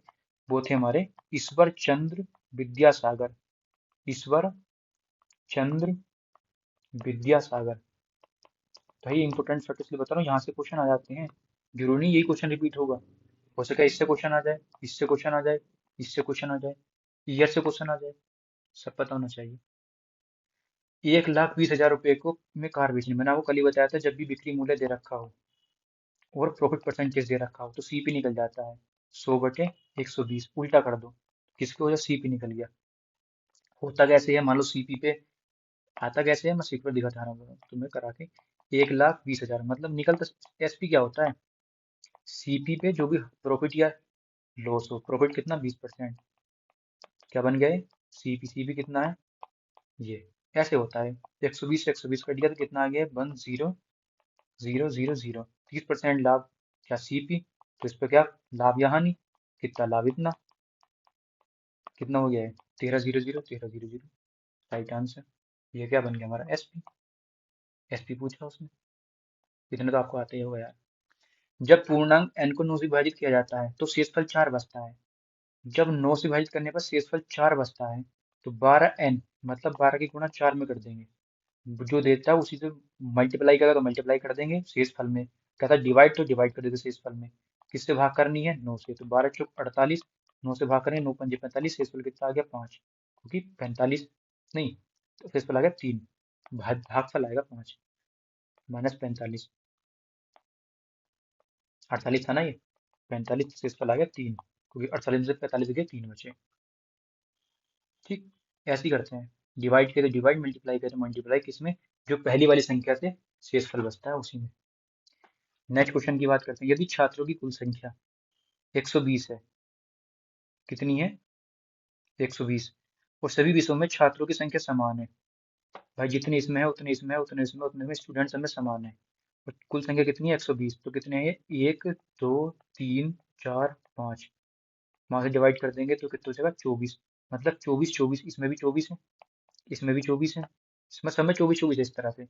वो थे हमारे ईश्वर चंद्र विद्यासागर, ईश्वर चंद्र विद्यासागर। भाई इंपॉर्टेंट फैक्ट इसलिए बता रहा हूँ, यहाँ से क्वेश्चन आ जाते हैं, जरूरी नहीं यही क्वेश्चन रिपीट होगा, हो सके इससे क्वेश्चन आ जाए, इससे क्वेश्चन आ जाए, इससे क्वेश्चन आ जाए, ईयर से क्वेश्चन आ जाए, सब पता होना चाहिए। 1,20,000 रुपए को में कार बेचनी, मैंने आपको कल ही बताया था, जब भी बिक्री मूल्य दे रखा हो और प्रॉफिट परसेंटेज दे रखा हो, तो सीपी निकल जाता है 100/120, उल्टा कर दो, किसकी वजह सीपी निकल गया। होता कैसे है, मान लो सीपी पे आता कैसे है, मैं सीट पर दिखा रहा हूँ तुम्हें करा के। 1,20,000 मतलब निकलता, एसपी क्या होता है, सीपी पे जो भी प्रॉफिट या लॉस हो, प्रॉफिट कितना 20%, क्या बन गए सीपी, सीपी कितना है ये, ऐसे होता है। 120 से 120 कट गया तो कितना आ गया 10 0 0 0, 30% लाभ, क्या सीपी, तो इस पर क्या लाभ या हानि, कितना लाभ इतना, कितना हो गया है 13 0 0, 13 0 0, राइट आंसर। ये क्या बन गया हमारा एसपी, एसपी पूछा उसने, इतना तो आपको आता ही होगा यार। जब पूर्णांक n को 9 से विभाजित किया जाता है तो शेषफल 4 बचता है। जब 9 से विभाजित करने पर शेषफल 4 बचता है तो 12n, मतलब 12 की गुणा 4 में कर देंगे, जो देता है उसी से मल्टीप्लाई करेगा तो मल्टीप्लाई कर देंगे शेष फल में, कहता है डिवाइड तो डिवाइड कर देंगे शेष फल में। किससे भाग करनी है 9 से, तो 12 चौक 48, 9 से भाग करेंगे 9 पंजे 45, शेष फल कितना आ गया 5, क्योंकि 45 नहीं, तो शेष फल आ गया 3, भागफल आएगा 5 माइनस 45, 48 था ना ये, 45 शेष फल आ गया 3, क्योंकि 48 में से 45 गए 3 बचे। ठीक, ऐसे ही करते हैं, डिवाइड किया तो डिवाइड, मल्टीप्लाई किया तो मल्टीप्लाई, किसमें, जो पहली वाली संख्या से शेषफल बचता है उसी में। नेक्स्ट क्वेश्चन की बात करते हैं, यदि छात्रों की कुल संख्या 120 है, कितनी है 120, और सभी विषयों में छात्रों की संख्या समान है, भाई जितने इसमें है उतने इसमें है उतने इसमें उतने में स्टूडेंट सब में समान है, और कुल संख्या कितनी है 120, तो कितने हैं 1 2 3 4 5, वहां से डिवाइड कर देंगे तो कितना हो जाएगा 24, मतलब 24 24, इसमें भी 24 है, इसमें भी 24 है, इसमें सब में 24 24 है, इस तरह से।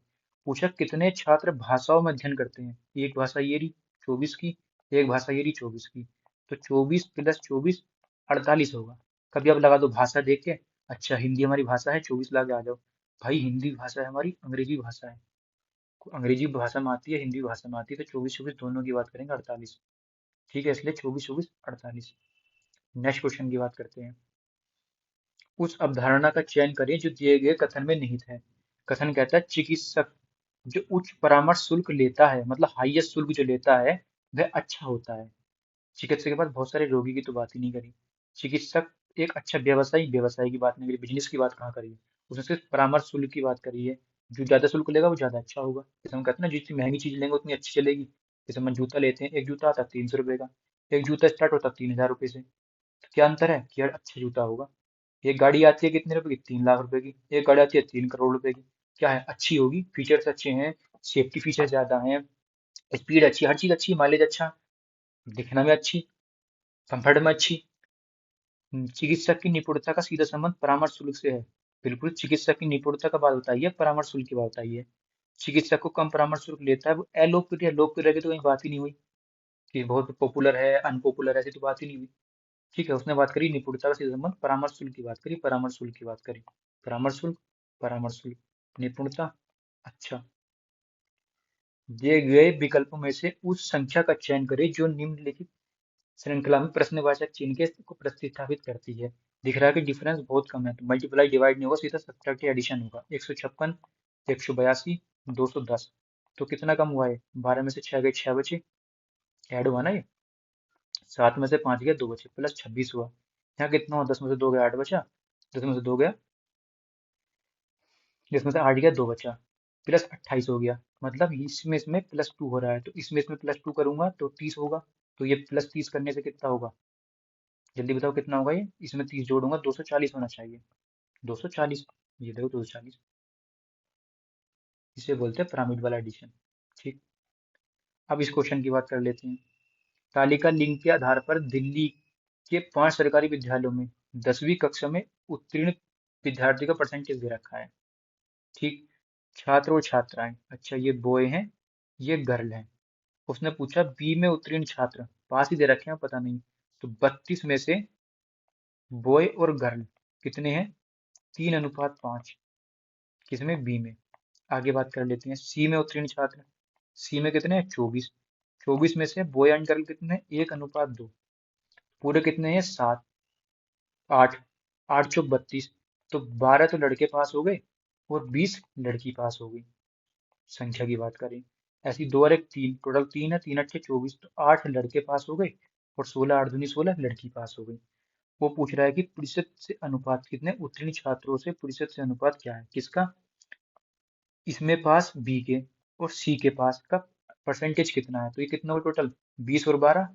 पूछा कितने छात्र भाषाओं में अध्ययन करते हैं, एक भाषा ये रही 24 की, एक भाषा ये रही 24 की, तो 24 प्लस 24 48 होगा। कभी अब लगा दो भाषा देख के, अच्छा हिंदी हमारी भाषा है 24 लाके आ जाओ, भाई हिंदी भाषा है हमारी, अंग्रेजी भाषा है, अंग्रेजी भाषा में आती है हिंदी भाषा में आती है, तो 24 24 दोनों की बात करेंगे 48, ठीक है, इसलिए 24 24 48। नेक्स्ट क्वेश्चन की बात करते हैं, उस अवधारणा का चयन करें जो दिए गए कथन में निहित है। कथन कहता है चिकित्सक जो उच्च परामर्श शुल्क लेता है, मतलब हाईएस्ट शुल्क जो लेता है, वह अच्छा होता है। चिकित्सक के पास बहुत सारे रोगी की तो बात ही नहीं करी, चिकित्सक एक अच्छा व्यवसायी, व्यवसायी की बात नहीं करी, बिजनेस की बात कहाँ करी है, उसने सिर्फ परामर्श शुल्क की बात करी है, जो ज्यादा शुल्क लेगा वो ज्यादा अच्छा होगा। जैसे हम कहते हैं ना जितनी महंगी चीज लेंगे उतनी अच्छी चलेगी, जैसे हम जूता लेते हैं, एक जूता आता है 300 रुपए का, एक जूता स्टार्ट होता है 3000 रुपए से, तो क्या अंतर है कि यार अच्छा जूता होगा। एक गाड़ी आती है कितने रुपए की 3 लाख रुपए की, एक गाड़ी आती है 3 करोड़ रुपए की, क्या है अच्छी होगी, फीचर्स अच्छे हैं, सेफ्टी फीचर ज्यादा हैं, स्पीड अच्छी, हर चीज अच्छी, माइलेज अच्छा, दिखने में अच्छी, कंफर्ट में अच्छी। चिकित्सक की निपुणता का सीधा संबंध परामर्श शुल्क से है, बिल्कुल चिकित्सक की निपुणता का बात बताइए, परामर्श शुल्क की बात बताइए। चिकित्सक को कम परामर्श शुल्क लेता है वो अलोपैथी है, लोकप्रिय की तो कहीं बात ही नहीं हुई कि बहुत पॉपुलर है अनपॉपुलर ऐसी तो बात ही नहीं हुई। ठीक है, उसने बात करी निपुणता का सीधा संबंध, परामर्श शुल्क की बात करी, परामर्श शुल्क की बात करी, परामर्श शुल्क, परामर्श शुल्क, निपुणता। अच्छा, दिए गए विकल्पों में से उस संख्या का चयन करें जो निम्नलिखित श्रृंखला में प्रश्नवाचक चिन्ह के को प्रतिस्थापित करती है। दिख रहा है कि डिफरेंस बहुत कम है, तो मल्टीप्लाई डिवाइड नहीं होगा, सीधा सब्ट्रैक्ट या एडिशन होगा। 156, 182, 210, तो कितना कम हुआ है, 12 में से 6 गए 6 बचे, ऐड हुआ ना ये, 7 में से 5 गया 2 बचे, प्लस 26 हुआ। यहाँ कितना हुआ, 10 में से 2 गया 8 बचा, 10 में से 2 गया, 10 में से 8 गया 2 बचा, प्लस 28 हो गया, मतलब इसमें +2 हो रहा है, तो इसमें +2 करूंगा तो 30 होगा, तो ये +30 करने से कितना होगा, जल्दी बताओ कितना होगा ये, इसमें 30 जोड़ूंगा 240 होना चाहिए, 240, ये देखो 240, इसे बोलते हैं पिरामिड वाला एडिशन। ठीक, अब इस क्वेश्चन की बात कर लेते हैं, तालिका लिंग के आधार पर दिल्ली के 5 सरकारी विद्यालयों में 10वीं कक्षा में उत्तीर्ण विद्यार्थी का परसेंटेज दे रखा है। ठीक, छात्र और छात्राएं, अच्छा ये बॉय हैं, ये गर्ल है, उसने पूछा बी में उत्तीर्ण छात्र, पास ही दे रखे हैं पता नहीं, तो 32 में से बॉय और गर्ल कितने हैं, 3:5, किसमें बी में। आगे बात कर लेते हैं, सी में उत्तीर्ण छात्र, सी में कितने हैं 24, 24 में से बॉय एंड गर्ल कितने हैं 1:2, पूरे कितने हैं 7, 8, 8 चौक 32, तो 12 तो लड़के पास हो गए और 20 लड़की पास हो गई, संख्या की बात करें। ऐसी 2 और 1 3, टोटल 3 है, 3 × 8 24, तो 8 लड़के पास हो गए और 16 8 दूनी 16 लड़की पास हो गई। वो पूछ रहा है कि प्रतिशत से अनुपात कितने, उत्तीर्ण छात्रों से प्रतिशत से अनुपात क्या है, किसका, इसमें पास बी के और सी के पास का परसेंटेज कितना है, तो ये कितना हुआ टोटल, 20 और 12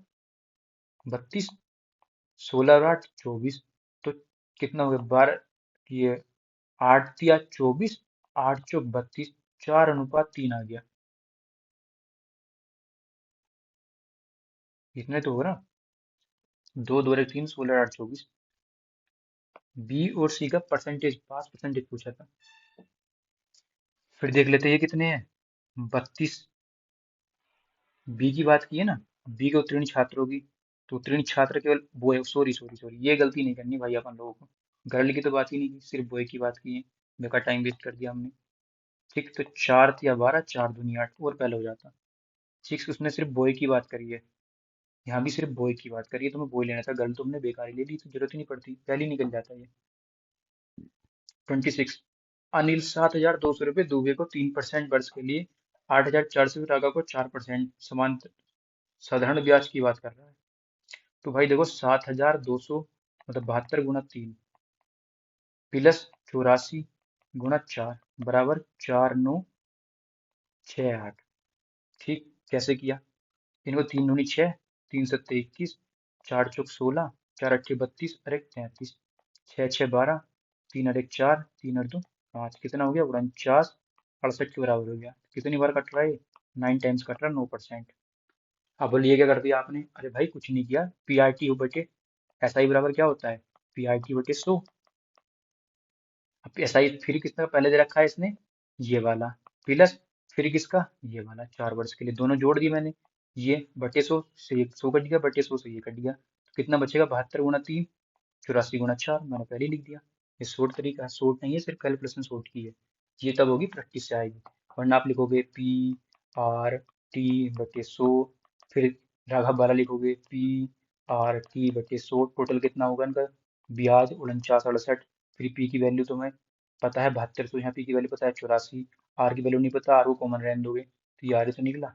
32, 16 और 8 24, तो कितना हो गया 12, ये 8 या 24, 8 चौक 32, 4:3 आ गया। इतने तो हो रहा। दो दो एक तीन, 16 8 24। बी और सी का परसेंटेज, 5% पूछा था। फिर देख लेते हैं ये कितने हैं। 32। बी की बात की है ना, बी के उत्तीर्ण छात्रों की, तो उत्तीर्ण छात्र केवल बॉय, सॉरी सॉरी सॉरी, ये गलती नहीं करनी भाई अपन लोगों को। गर्ल की तो बात ही नहीं की, सिर्फ बॉय की बात की है। बेकार टाइम वेस्ट कर दिया हमने। ठीक, तो 4 या 12, 4 दूनी 8 और पहले हो जाता। ठीक, उसने सिर्फ बॉय की बात करी है। यहाँ भी सिर्फ बॉय की बात करी है, तो मैं बॉय लेना था, गर्ल तो हमने बेकार ही ले ली, तो जरूरत ही नहीं पड़ती, पहले ही निकल जाता ये। 26। अनिल 7,200 रुपये दुबे को 3% वर्ष के लिए, 8,400 टाका को 4% समान साधारण ब्याज की बात कर रहा है। तो भाई देखो, 7,200 मतलब 72 × 3 प्लस 84 × 4 बराबर 4,968। ठीक, कैसे किया? इनको 3 दूनी 6, 3 7 21, 4 चौक 16, 4 8 32, अरे 33, 6 6 12, 3 8 1 4, 3 8 2 5, कितना हो गया? 49 68 के बराबर हो गया। कितनी बार कट रहा है? 9 टाइम्स कट रहा है, 9%। अब बोलिए क्या कर दिया आपने? अरे भाई कुछ नहीं किया, पी आर टी बटे एस आई बराबर क्या होता है? पी आर टी बटे 100। अब एस आई फिर किसका पहले दे रखा है इसने? ये वाला, प्लस फिर किसका? ये वाला, 4 वर्ष के लिए दोनों जोड़ दिए मैंने। ये बटे 100 से, 100 कट गया, बटे 100 से ये कट गया, तो कितना बचेगा? 72 × 3, 84 × 4, मैंने पहले ही लिख दिया। ये शॉर्ट तरीका है, शॉर्ट नहीं है, सिर्फ कैलकुलेशन शॉर्ट की है। ये तब होगी प्रैक्टिस से आएगी, वरना आप लिखोगे पी आर टी बटे 100, फिर राघव वाला लिखोगे पी आर टी बटे 100, टोटल कितना होगा इनका? ब्याज 49 68। फिर पी की वैल्यू तुम्हें पता है 72, तो यहाँ पी की वैल्यू पता है 84। आर की वैल्यू नहीं पता, आर को कॉमन रहने दोगे, तो ये आर से निकला।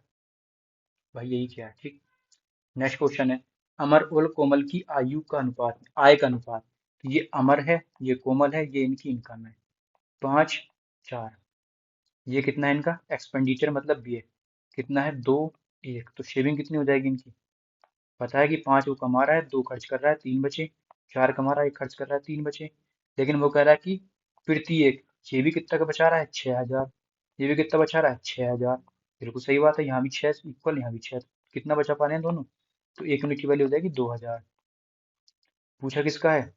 भाई यही क्या है। ठीक, नेक्स्ट क्वेश्चन है, अमर और कोमल की आयु का अनुपात, आय का अनुपात। तो ये अमर है, ये कोमल है, ये इनकी इनकम है। 5 4। ये कितना है इनका एक्सपेंडिचर, मतलब ये कितना है? 2 1, तो शेविंग कितनी हो जाएगी इनकी? पता है कि 5 वो कमा रहा है, 2 खर्च कर रहा है, 3 बचे। 4 कमा रहा है, 1 खर्च कर रहा है, 3 बचे। लेकिन वो कह रहा है कि फिरती एक, ये भी कितना का बचा रहा है? 6,000। ये भी कितना बचा रहा है? 6,000। बिल्कुल सही बात है, यहाँ भी 6 इक्वल, यहाँ भी 6, कितना बचा पा रहे हैं दोनों? तो एक यूनिट की वैल्यू हो जाएगी 2,000। पूछा किसका है?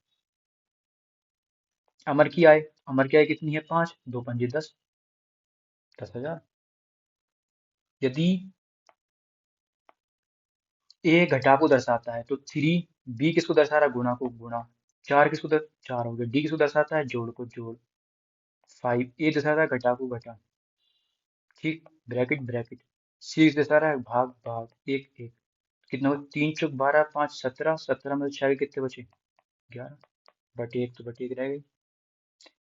अमर की आय। अमर की आय कितनी है? 5, 2 पंजे 10, 10,000। यदि ए घटा को दर्शाता है तो 3, बी किसको दर्शा रहा है? गुणा को, गुणा। 4 किसको 4 हो गया। डी किसको दर्शाता है? जोड़ को, जोड़। 5, ए दर्शाता है घटा को, घटा। ठीक, ब्रैकेट ब्रैकेट। सी दर्शा रहा है भाग, भाग। एक एक, कितना हो? 3 × 4 = 12, 5 17, 17 में 6 कितने बचे? 11, बटे एक, तो बटे एक रह गई।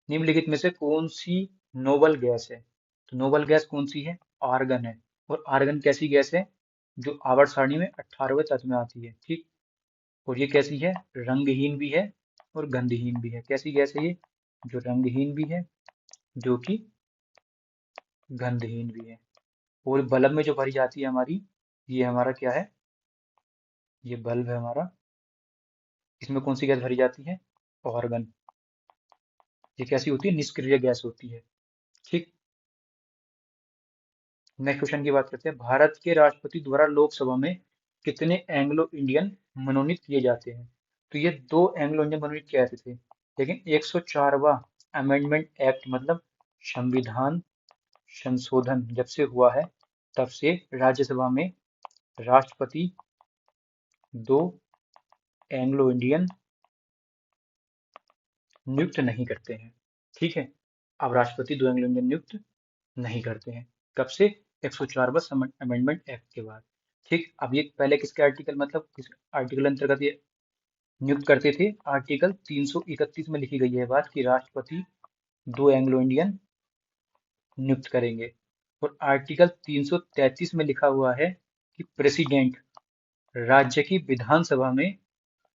निम्नलिखित में से कौन सी नोबल गैस है? तो नोबल गैस कौन सी है? आर्गन है। और आर्गन कैसी गैस है? जो आवर्त सारणी में 18वें तत्व में आती है। ठीक, और ये कैसी है? रंगहीन भी है और गंधहीन भी है। कैसी गैस है ये? जो रंगहीन भी है, जो कि गंधहीन भी है। और बल्ब में जो भरी जाती है हमारी, ये हमारा क्या है? ये बल्ब है हमारा। इसमें कौन सी गैस भरी जाती है? ऑर्गन। ये कैसी होती है? निष्क्रिय गैस होती है। ठीक, नेक्स्ट क्वेश्चन की बात करते हैं, भारत के राष्ट्रपति द्वारा लोकसभा में कितने एंग्लो इंडियन मनोनीत किए जाते हैं? तो ये 2 एंग्लो इंडियन मनोनीत किए जाते थे, लेकिन 104वां अमेंडमेंट एक्ट, मतलब संविधान संशोधन जब से हुआ है, तब से राज्यसभा में राष्ट्रपति 2 एंग्लो इंडियन नियुक्त नहीं करते हैं। ठीक है, अब राष्ट्रपति 2 एंग्लो इंडियन नियुक्त नहीं करते हैं। कब से? 104वां अमेंडमेंट एक्ट के बाद। ठीक, अब ये पहले किसके आर्टिकल, मतलब किस आर्टिकल अंतर्गत ये नियुक्त करते थे? आर्टिकल 331 में लिखी गई है बात कि राष्ट्रपति 2 एंग्लो इंडियन नियुक्त करेंगे। और आर्टिकल 333 में लिखा हुआ है कि प्रेसिडेंट राज्य की विधानसभा में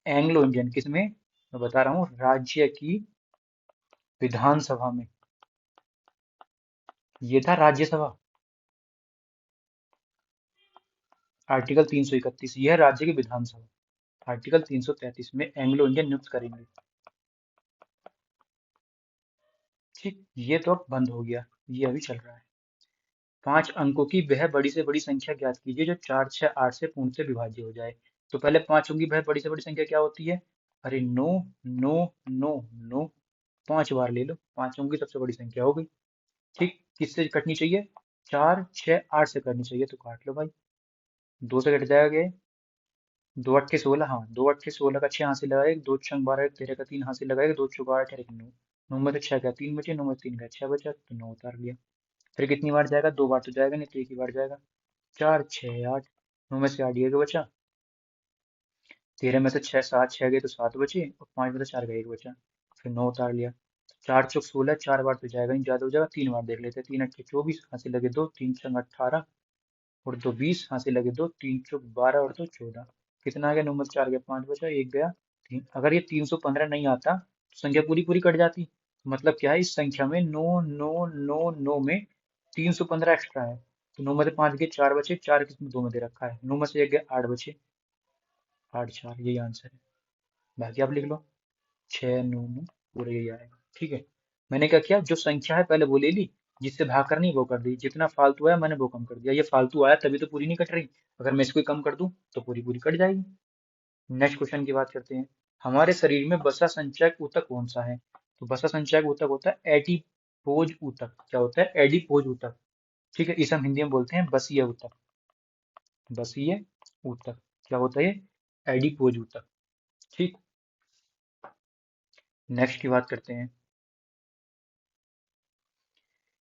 एंग्लो इंडियन, किसमें? मैं बता रहा हूँ, राज्य की विधानसभा में। ये था राज्यसभा। आर्टिकल 331, यह राज्य की विधानसभा। आर्टिकल 333 में एंग्लो इंडियन नियुक्त करेंगे। ठीक, ये तो अब बंद हो गया, ये अभी चल रहा है। 5 अंकों की वह बड़ी से बड़ी संख्या ज्ञात कीजिए जो 4 6 8 से पूर्ण से विभाज्य हो जाए। तो पहले 5 होंगी, भाई बड़ी से बड़ी संख्या क्या होती है? अरे नो, नो, नो, नो, 5 बार ले लो, 5 होंगी सबसे बड़ी संख्या हो गई। ठीक, किससे कटनी चाहिए? 4, 6, 8 से करनी चाहिए, तो काट लो भाई। 2 से कट जाएगा ये, 2 8 16, हाँ 2 8 16 का 6 हाथ से लगाएगा, 2 6 12 एक 13 का 3 हाथ से लगाएगा, 2 4 8 एक 9, 9 में से 6 का 3 बचे, 9 में से 3 का 6 बचा, तो 9 उतार लिया। फिर कितनी बार जाएगा? 2 बार तो जाएगा नहीं, तो एक ही बार जाएगा। 4 6 8, 9 में से 8 ये का बचा, 13 में से 6 7, 6 गए तो 7 बचे, और 5 में से 4 का 1 बचा, फिर 9 उतार लिया। 4 चौक 16, 4 बार तो जाएगा नहीं, ज्यादा हो जाएगा, 3 बार देख लेते हैं। 3 8 24, हाथ से लगे 2, 3 6 18, और 2 20, हाथ से लगे 2, 3 चौक 12 और 2 14, कितना आ गया? 9 में से 4 गया, 5 बचा, एक गया, 3। अगर ये 315 नहीं आता तो संख्या पूरी पूरी कट जाती। मतलब क्या है, इस संख्या में 9 9 9 9 में 315 एक्स्ट्रा है। तो 9 में से 5 गए, 4 बचे, 4 किसमें? 2 में दे रखा है, 9 में से 1 गया, 8 बचे, 8 4, यही आंसर है। बाकी आप लिख लो, 6 9 9, पूरा यही आएगा। ठीक है, मैंने क्या किया, जो संख्या है पहले वो ले ली, जिससे भाग करनी वो कर दी, जितना फालतू आया मैंने वो कम कर दिया। ये फालतू आया तभी तो पूरी नहीं कट रही, अगर मैं इसको कम कर दूं तो पूरी पूरी कट जाएगी। नेक्स्ट क्वेश्चन की बात करते हैं। हमारे शरीर में वसा संचयक ऊतक कौन सा है? तो वसा संचयक ऊतक होता है एडिपोज ऊतक। क्या होता है? एडिपोज ऊतक। ठीक है, इसे हम हिंदी में बोलते हैं बसीय ऊतक। बसीय ऊतक क्या होता है? ये एडिपोज ऊतक। ठीक, नेक्स्ट की बात करते हैं।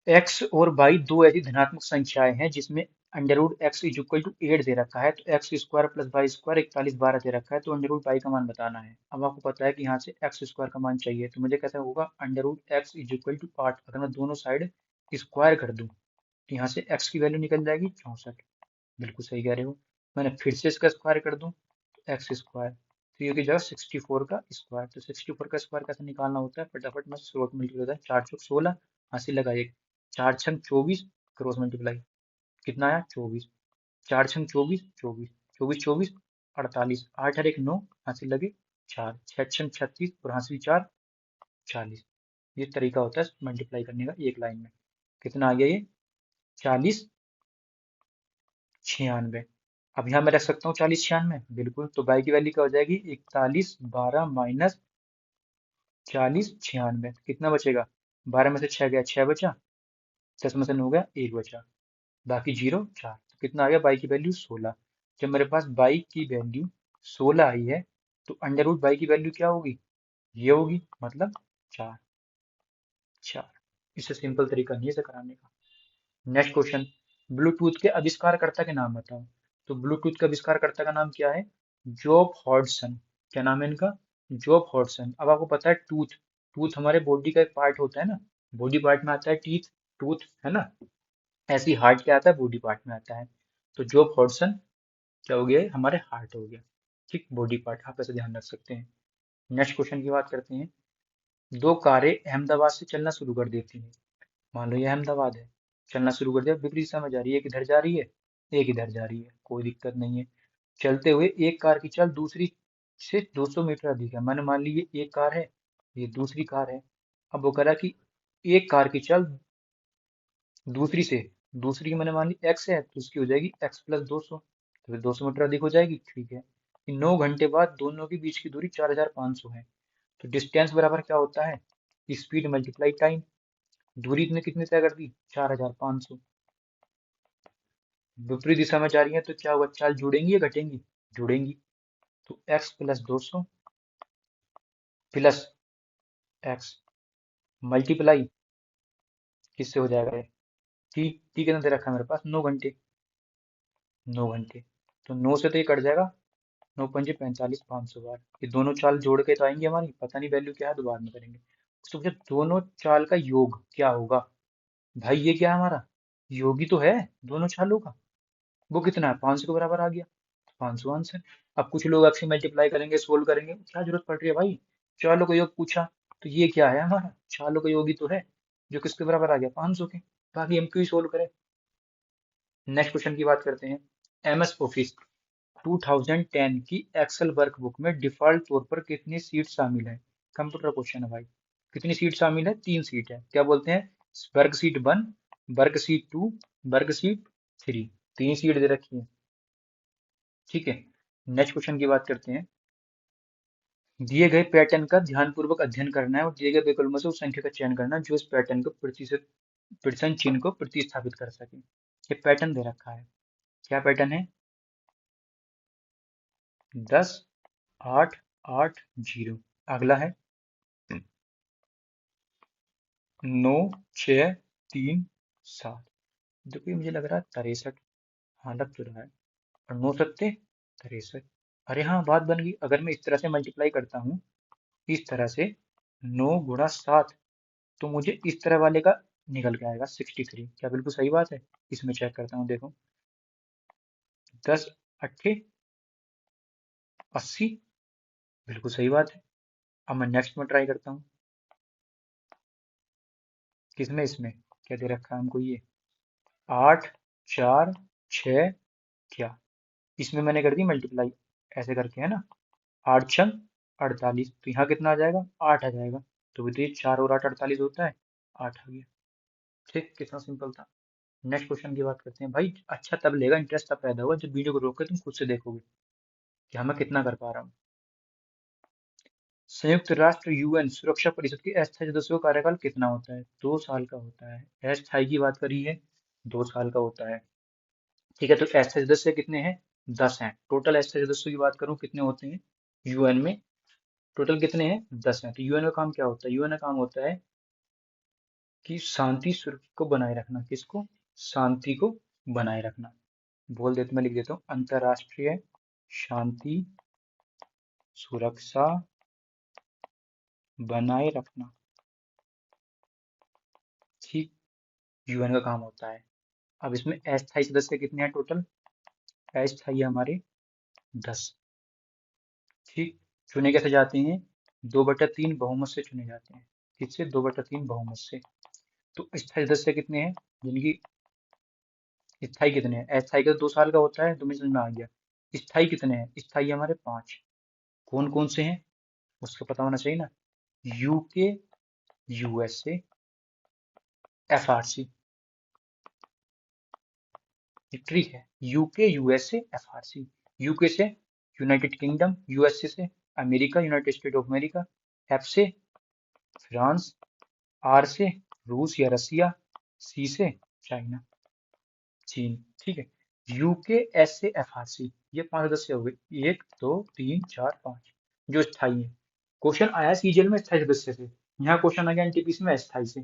एक्स और वाई दो ऐसी धनात्मक संख्याएं हैं जिसमें under root x is equal to 8 दे रखा है, तो x square plus y square 41 12 दे रखा है, तो अंडर रूट वाई का मान बताना है। अब आपको पता है कि यहाँ से एक्स स्क्वायर का मान चाहिए, तो मुझे कैसे होगा? Under root x is equal to 8, अगर मैं दोनों साइड स्क्वायर कर दूं तो यहाँ से एक्स की वैल्यू निकल जाएगी 64। बिल्कुल सही कह रहे हो। मैंने फिर से इसका स्क्वायर कर दूं तो एक्स स्क्वायर, तो ये की जगह 64 का स्क्वायर, तो 64 का स्क्वायर कैसे निकालना होता है? फटाफट में शॉर्ट मल्टीप्लाई होता है, 4 चौक 16, हंसी लगा एक, 4 6 24, क्रॉस मल्टीप्लाई, कितना आया? 24, 4 6 24, 24, 24 48, 8 और 1 9, हंसी लगे 4, 6 6 36, और हंसी 4 40। ये तरीका होता है मल्टीप्लाई करने का एक लाइन में। कितना आ गया ये? 40 96। अब यहाँ मैं रख सकता हूँ 40 96, बिल्कुल। तो बाई की वैल्यू क्या हो जाएगी? 41 12 माइनस 40 96, कितना बचेगा? 12 में से 6 गया, 6 बचा, 10 में से 9 गया, 1 बचा, बाकी 0 4, तो कितना आ गया? बाई की वैल्यू 16। जब मेरे पास बाई की वैल्यू 16 आई है, तो अंडर रूट बाई की वैल्यू क्या होगी? ये होगी, मतलब 4 4। इससे सिंपल तरीका नहीं है इसे कराने का। नेक्स्ट क्वेश्चन, ब्लूटूथ के आविष्कारकर्ता के नाम बताओ। तो ब्लूटूथ के आविष्कारकर्ता का नाम क्या है? Job Hodson. क्या नाम है इनका? Job Hodson. अब आपको पता है टूथ, टूथ हमारे बॉडी का एक पार्ट होता है ना, बॉडी पार्ट में आता है टीथ, टूथ है ना, ऐसी हार्ट क्या आता है? बॉडी पार्ट में आता है। तो जॉब हॉडसन क्या हो गया? ये हमारे हार्ट हो गया। ठीक, बॉडी पार्ट आप ऐसे ध्यान रख सकते हैं। नेक्स्ट क्वेश्चन की बात करते हैं। दो कारें अहमदाबाद से चलना शुरू कर देती हैं। मान लो ये अहमदाबाद है, चलना शुरू कर दिया, विपरीत दिशा में जा रही है, एक इधर जा रही है, एक इधर जा रही है, कोई दिक्कत नहीं है। चलते हुए एक कार की चाल दूसरी से 200 मीटर अधिक है। मैंने मान ली ये एक कार है, ये दूसरी कार है। अब वो कह रहा है कि एक कार की चाल दूसरी से, दूसरी की मैंने मान ली एक्स है, तो उसकी हो जाएगी एक्स प्लस 200, तो फिर 200 मीटर अधिक हो जाएगी। ठीक है, 9 घंटे बाद दोनों के बीच की दूरी 4500 है। तो डिस्टेंस बराबर क्या होता है? Speed multiply time. दूरी इसने कितनी तय कर दी? 4500। विपरीत दिशा में जा रही है तो क्या होगा? चाल जुड़ेंगी या घटेंगी? जुड़ेंगी। तो x plus 200 plus x multiply किससे हो जाएगा? ये टी कितना दे रखा है मेरे पास? 9 घंटे, 9 घंटे, तो 9 से तो ये कट जाएगा, 9 पंजे 45, 500 बार। ये दोनों चाल जोड़ के तो आएंगी हमारी, पता नहीं वैल्यू क्या है, दोबारा में करेंगे। तो मुझे दोनों चाल का योग क्या होगा? भाई ये क्या है हमारा? योगी तो है दोनों चालों का, वो कितना है? 500 के बराबर आ गया, 500 आंसर। अब कुछ लोग आपसे मल्टीप्लाई करेंगे, सोल्व करेंगे, क्या जरूरत पड़ रही है भाई? चालों का योग पूछा, तो ये क्या है हमारा? चालों का योग ही तो है, जो किसके बराबर आ गया? 500 के। बाकी हम क्यों ही सोल्व करें। नेक्स्ट क्वेश्चन की बात करते हैं। एमएस ऑफिस 2010 की एक्सेल वर्कबुक में डिफॉल्ट तौर पर कितनी सीट शामिल है? कंप्यूटर क्वेश्चन है भाई। कितनी सीट शामिल है? 3 सीट है। क्या बोलते हैं? वर्ग सीट 1, वर्ग सीट 2, वर्ग सीट 3, 3 सीट दे रखी है। ठीक है, नेक्स्ट क्वेश्चन की बात करते हैं। दिए गए पैटर्न का ध्यानपूर्वक अध्ययन करना है और दिए गए विकल्पों से उस संख्या का चयन करना जो इस पैटर्न को प्रतिशत प्रतिशत चिन्ह को प्रतिस्थापित कर सके। ये पैटर्न दे रखा है। क्या पैटर्न है? 10, 8, 8, 0। अगला है 9, 6, 3, 7। देखो ये मुझे लग रहा है 63। हाँ लग तो रहा है। और 9 सत्ते 63। अरे हाँ बात बन गई। अगर मैं इस तरह से मल्टीप्लाई करता हूँ, इस तरह से 9 गुणा 7, तो मुझे इस तरह वाले का निकल के आएगा 63। क्या बिल्कुल सही बात है? इसमें चेक करता हूँ, देखो 10 अट्ठे 80। बिल्कुल सही बात है। अब मैं नेक्स्ट में ट्राई करता हूँ। किसमें? इसमें क्या दे रखा है हमको? ये 8, 4, 6, क्या इसमें मैंने कर दी मल्टीप्लाई ऐसे करके, है ना। 8 छंग 48, तो यहाँ कितना आ जाएगा? 8 आ जाएगा। तो बताइए 4 और 8 48 होता है। 8 आ गया। ठीक, कितना सिंपल था। नेक्स्ट क्वेश्चन की बात करते हैं। भाई अच्छा तब लेगा, इंटरेस्ट तब पैदा होगा जब वीडियो को रोक के तुम खुद से देखोगे कि हाँ मैं कितना कर पा रहा हूँ। संयुक्त राष्ट्र यूएन सुरक्षा परिषद के अस्थायी सदस्यों का कार्यकाल कितना होता है? 2 साल का होता है। अस्थायी की बात करी है, 2 साल का होता है। ठीक है, तो अस्थायी सदस्य कितने हैं? 10 हैं। टोटल अस्थायी सदस्यों की बात करूं कितने होते हैं यूएन में? टोटल कितने हैं? 10 हैं। तो यूएन का काम क्या होता है? यूएन का काम होता है कि शांति सुरक्षा को बनाए रखना। किसको? शांति को बनाए रखना। बोल देते, मैं लिख देता हूँ, अंतरराष्ट्रीय शांति सुरक्षा बनाए रखना। ठीक, यूएन का काम होता है। अब इसमें अस्थायी सदस्य कितने हैं टोटल? अस्थायी हमारे 10। ठीक, चुने कैसे जाते हैं? 2/3 बहुमत से चुने जाते हैं। किससे? 2/3 बहुमत से। तो स्थायी सदस्य कितने हैं जिनकी? स्थायी कितने हैं? अस्थायी का 2 साल का होता है, तो मुझे समझ में आ गया। स्थायी कितने हैं? स्थायी हमारे 5। कौन कौन से हैं उसका पता होना चाहिए ना। UK, USA, FRC. ये ट्रिक है। UK, USA, FRC. यूके से यूनाइटेड किंगडम, यूएसए से America, United state of America, F से फ्रांस, आर से रूस या रसिया, सी से चाइना, चीन। ठीक है, यूके, एस से एफ आर सी। ये 5 सदस्य हो गए। 1, 2, 3, 4, 5 जो स्थायी है। क्वेश्चन आया सीजीएल में स्थायी सदस्य से, यहाँ क्वेश्चन आ गया एनटीपीसी में अस्थायी से।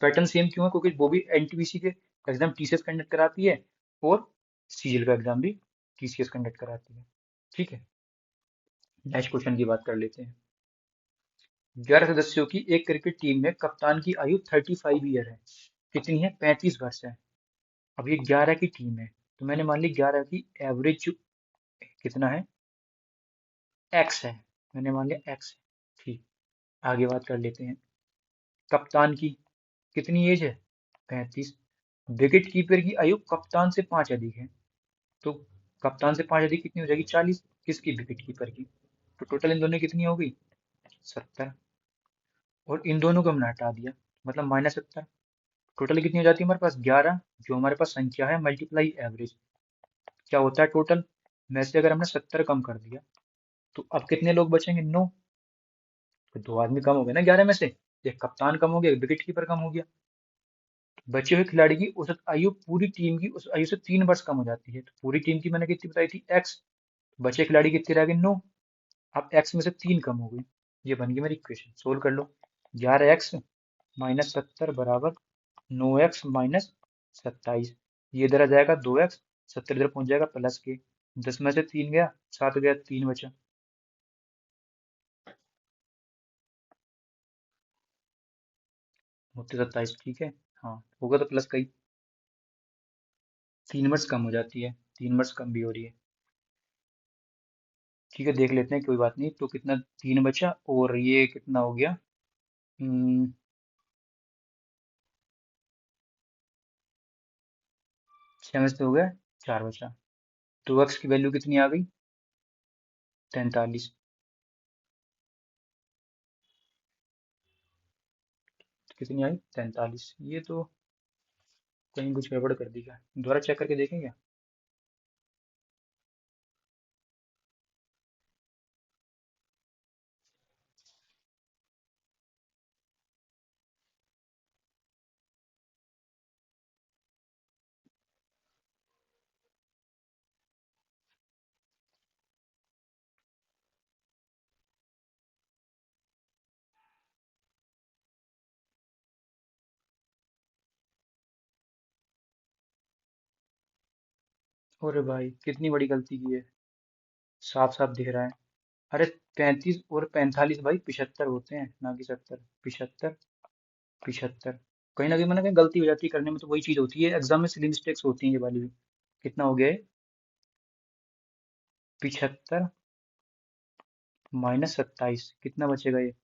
पैटर्न सेम क्यों है? क्योंकि वो भी एनटीपीसी के एग्जाम टीसीएस कंडक्ट कराती है और सीजीएल का एग्जाम भी टीसीएस कंडक्ट कराती है। ठीक है, नेक्स्ट क्वेश्चन की बात कर लेते हैं। 11 सदस्यों की एक क्रिकेट टीम में कप्तान की आयु 35 ईयर है। कितनी है? 35 वर्ष है। अब ये 11 की टीम है, तो मैंने मान ली 11 की एवरेज कितना है? एक्स है। मैंने मान लिया एक्स है। ठीक, आगे बात कर लेते हैं। कप्तान की कितनी एज है? 35। विकेट कीपर की आयु कप्तान से 5 अधिक है, तो कप्तान से 5 अधिक कितनी हो जाएगी? 40। किसकी? विकेट कीपर की। तो टोटल इन दोनों की कितनी हो गई? 70। और इन दोनों को हमने हटा दिया, मतलब -70। टोटल कितनी हो जाती है हमारे पास? 11। जो हमारे पास संख्या है मल्टीप्लाई एवरेज, क्या होता है टोटल? में से अगर हमने 70 कम कर दिया, तो अब कितने लोग बचेंगे? 9। तो 2 आदमी कम हो गए ना 11 में से। एक कप्तान कम हो गया, एक विकेट कीपर कम हो गया। बचे हुए खिलाड़ी की औसत आयु पूरी टीम की उस आयु से 3 वर्ष कम हो जाती है। तो पूरी टीम की मैंने कितनी बताई थी? एक्स। बचे खिलाड़ी कितने रह गए? 9। अब एक्स में से 3 कम हो गई। ये बन गई मेरी इक्वेशन। सोल्व कर लो। 11x माइनस 70 बराबर 9x माइनस 27। ये इधर आ जाएगा 2x, 70 इधर पहुंच जाएगा प्लस के। 10 में से 3 गया, 7 गया, 3 बचा। मुझसे 27। ठीक है, हाँ होगा तो प्लस का ही। 3 वर्ष कम हो जाती है, 3 वर्ष कम भी हो रही है। ठीक है, देख लेते हैं, कोई बात नहीं। तो कितना? 3 बचा, और ये कितना हो गया? 6 में से हो गया 4 बचा। 2x की वैल्यू कितनी आ गई? 43। कितनी आई? 43। ये तो कहीं कुछ गड़बड़ कर दी क्या? दोबारा चेक करके देखें क्या? अरे भाई कितनी बड़ी गलती की है, साफ साफ दिख रहा है। अरे 35 और 45 भाई 75 होते हैं, ना कि 70। 75, 75। कहीं ना कहीं मैंने कहीं गलती हो जाती है करने में, तो वही चीज होती है एग्जाम में, सिली मिस्टेक्स होती हैं ये वाली भी। कितना हो गया है? 75 -27, कितना बचेगा ये?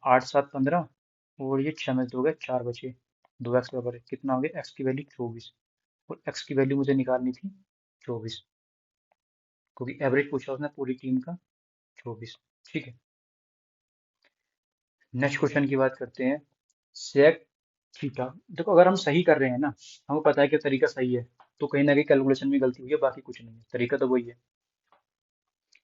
8 7 15, और ये 6 में से 2 गए, 4 बचे। 2x बराबर है, कितना हो गया? x की वैल्यू 24, और x की वैल्यू मुझे निकालनी थी 24, क्योंकि एवरेज पूछा उसने पूरी टीम का, 24। ठीक है, नेक्स्ट क्वेश्चन की बात करते हैं। सेक थीटा, देखो अगर हम सही कर रहे हैं ना, हमको पता है कि तरीका सही है, तो कहीं ना कहीं कैलकुलेशन में गलती हुई है, बाकी कुछ नहीं है, तरीका तो वही है।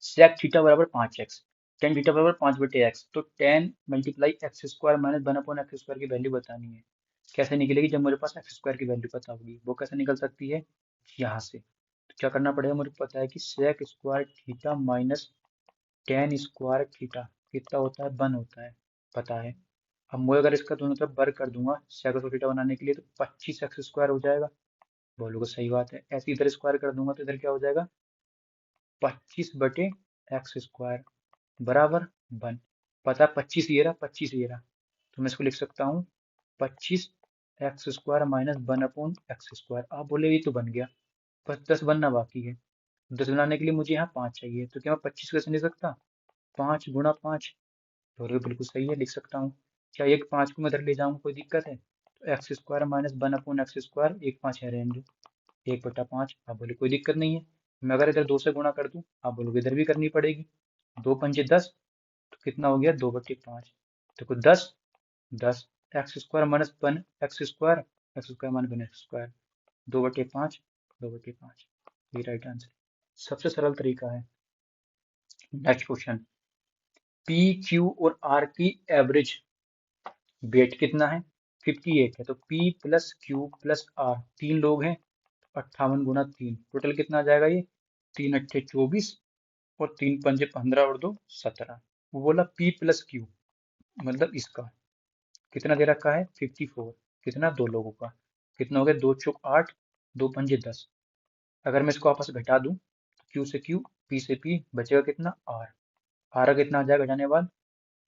सेक थीटा बराबर 5x, टेन थीटा बराबर 5/x, तो 10 multiply x square minus 1/x square की वैल्यू बतानी है। कैसे निकलेगी? जब मेरे पास एक्स स्क्वायर की वैल्यू पता होगी। वो कैसे निकल सकती है? यहाँ से। तो क्या करना पड़ेगा? मुझे पता है कि sec square theta minus tan square theta कितना होता है? 1 होता है, पता है। अब मैं अगर इसका दोनों तरफ वर्ग कर दूंगा सेक स्क्वायर थीटा बनाने के लिए, तो 25x स्क्वायर हो जाएगा। बोलोगे सही बात है। ऐसे इधर स्क्वायर कर दूंगा तो इधर क्या हो जाएगा? 25/x स्क्वायर बराबर 1। पता 25 ये रहा, 25 ये रहा, तो मैं इसको लिख सकता हूँ 25x square minus 1/x square. आप बोले ये तो बन गया, बस 10 बनना बाकी है। 10 बनाने के लिए मुझे यहाँ 5 चाहिए, तो क्या मैं 25 कैसे लिख सकता? 5 × 5। तो ये बिल्कुल सही है, लिख सकता हूँ। क्या एक 5 को मैं इधर ले जाऊंगा, कोई दिक्कत है? तो x square minus 1/x square, एक 5 है रहने दो, 1/5। आप बोले कोई दिक्कत नहीं है। मैं अगर इधर 2 से गुणा कर दूं, आप बोलोगे इधर भी करनी पड़ेगी। 2 × 5 = 10, तो कितना हो गया? 2/5। देखो 10, 10, x square minus 1x square, x square minus 1x square, 2/5, 2/5। ये राइट आंसर, सबसे सरल तरीका है। Next question. पी क्यू और आर की एवरेज वेट कितना है? 58 है, तो P plus Q plus R, 3 लोग हैं, 58 × 3, टोटल कितना आ जाएगा ये? 3 × 8 = 24, और 3 × 5 = 15, और 2 = 17। वो बोला P प्लस क्यू, मतलब इसका कितना दे रखा है? 54। कितना? 2 लोगों का। कितना हो गया? 2 × 4 = 8, 2 × 5 = 10। अगर मैं इसको आपस में घटा दूं, क्यू से क्यू, पी से पी, बचेगा कितना? आर। आर का कितना आ जाएगा घटाने के बाद?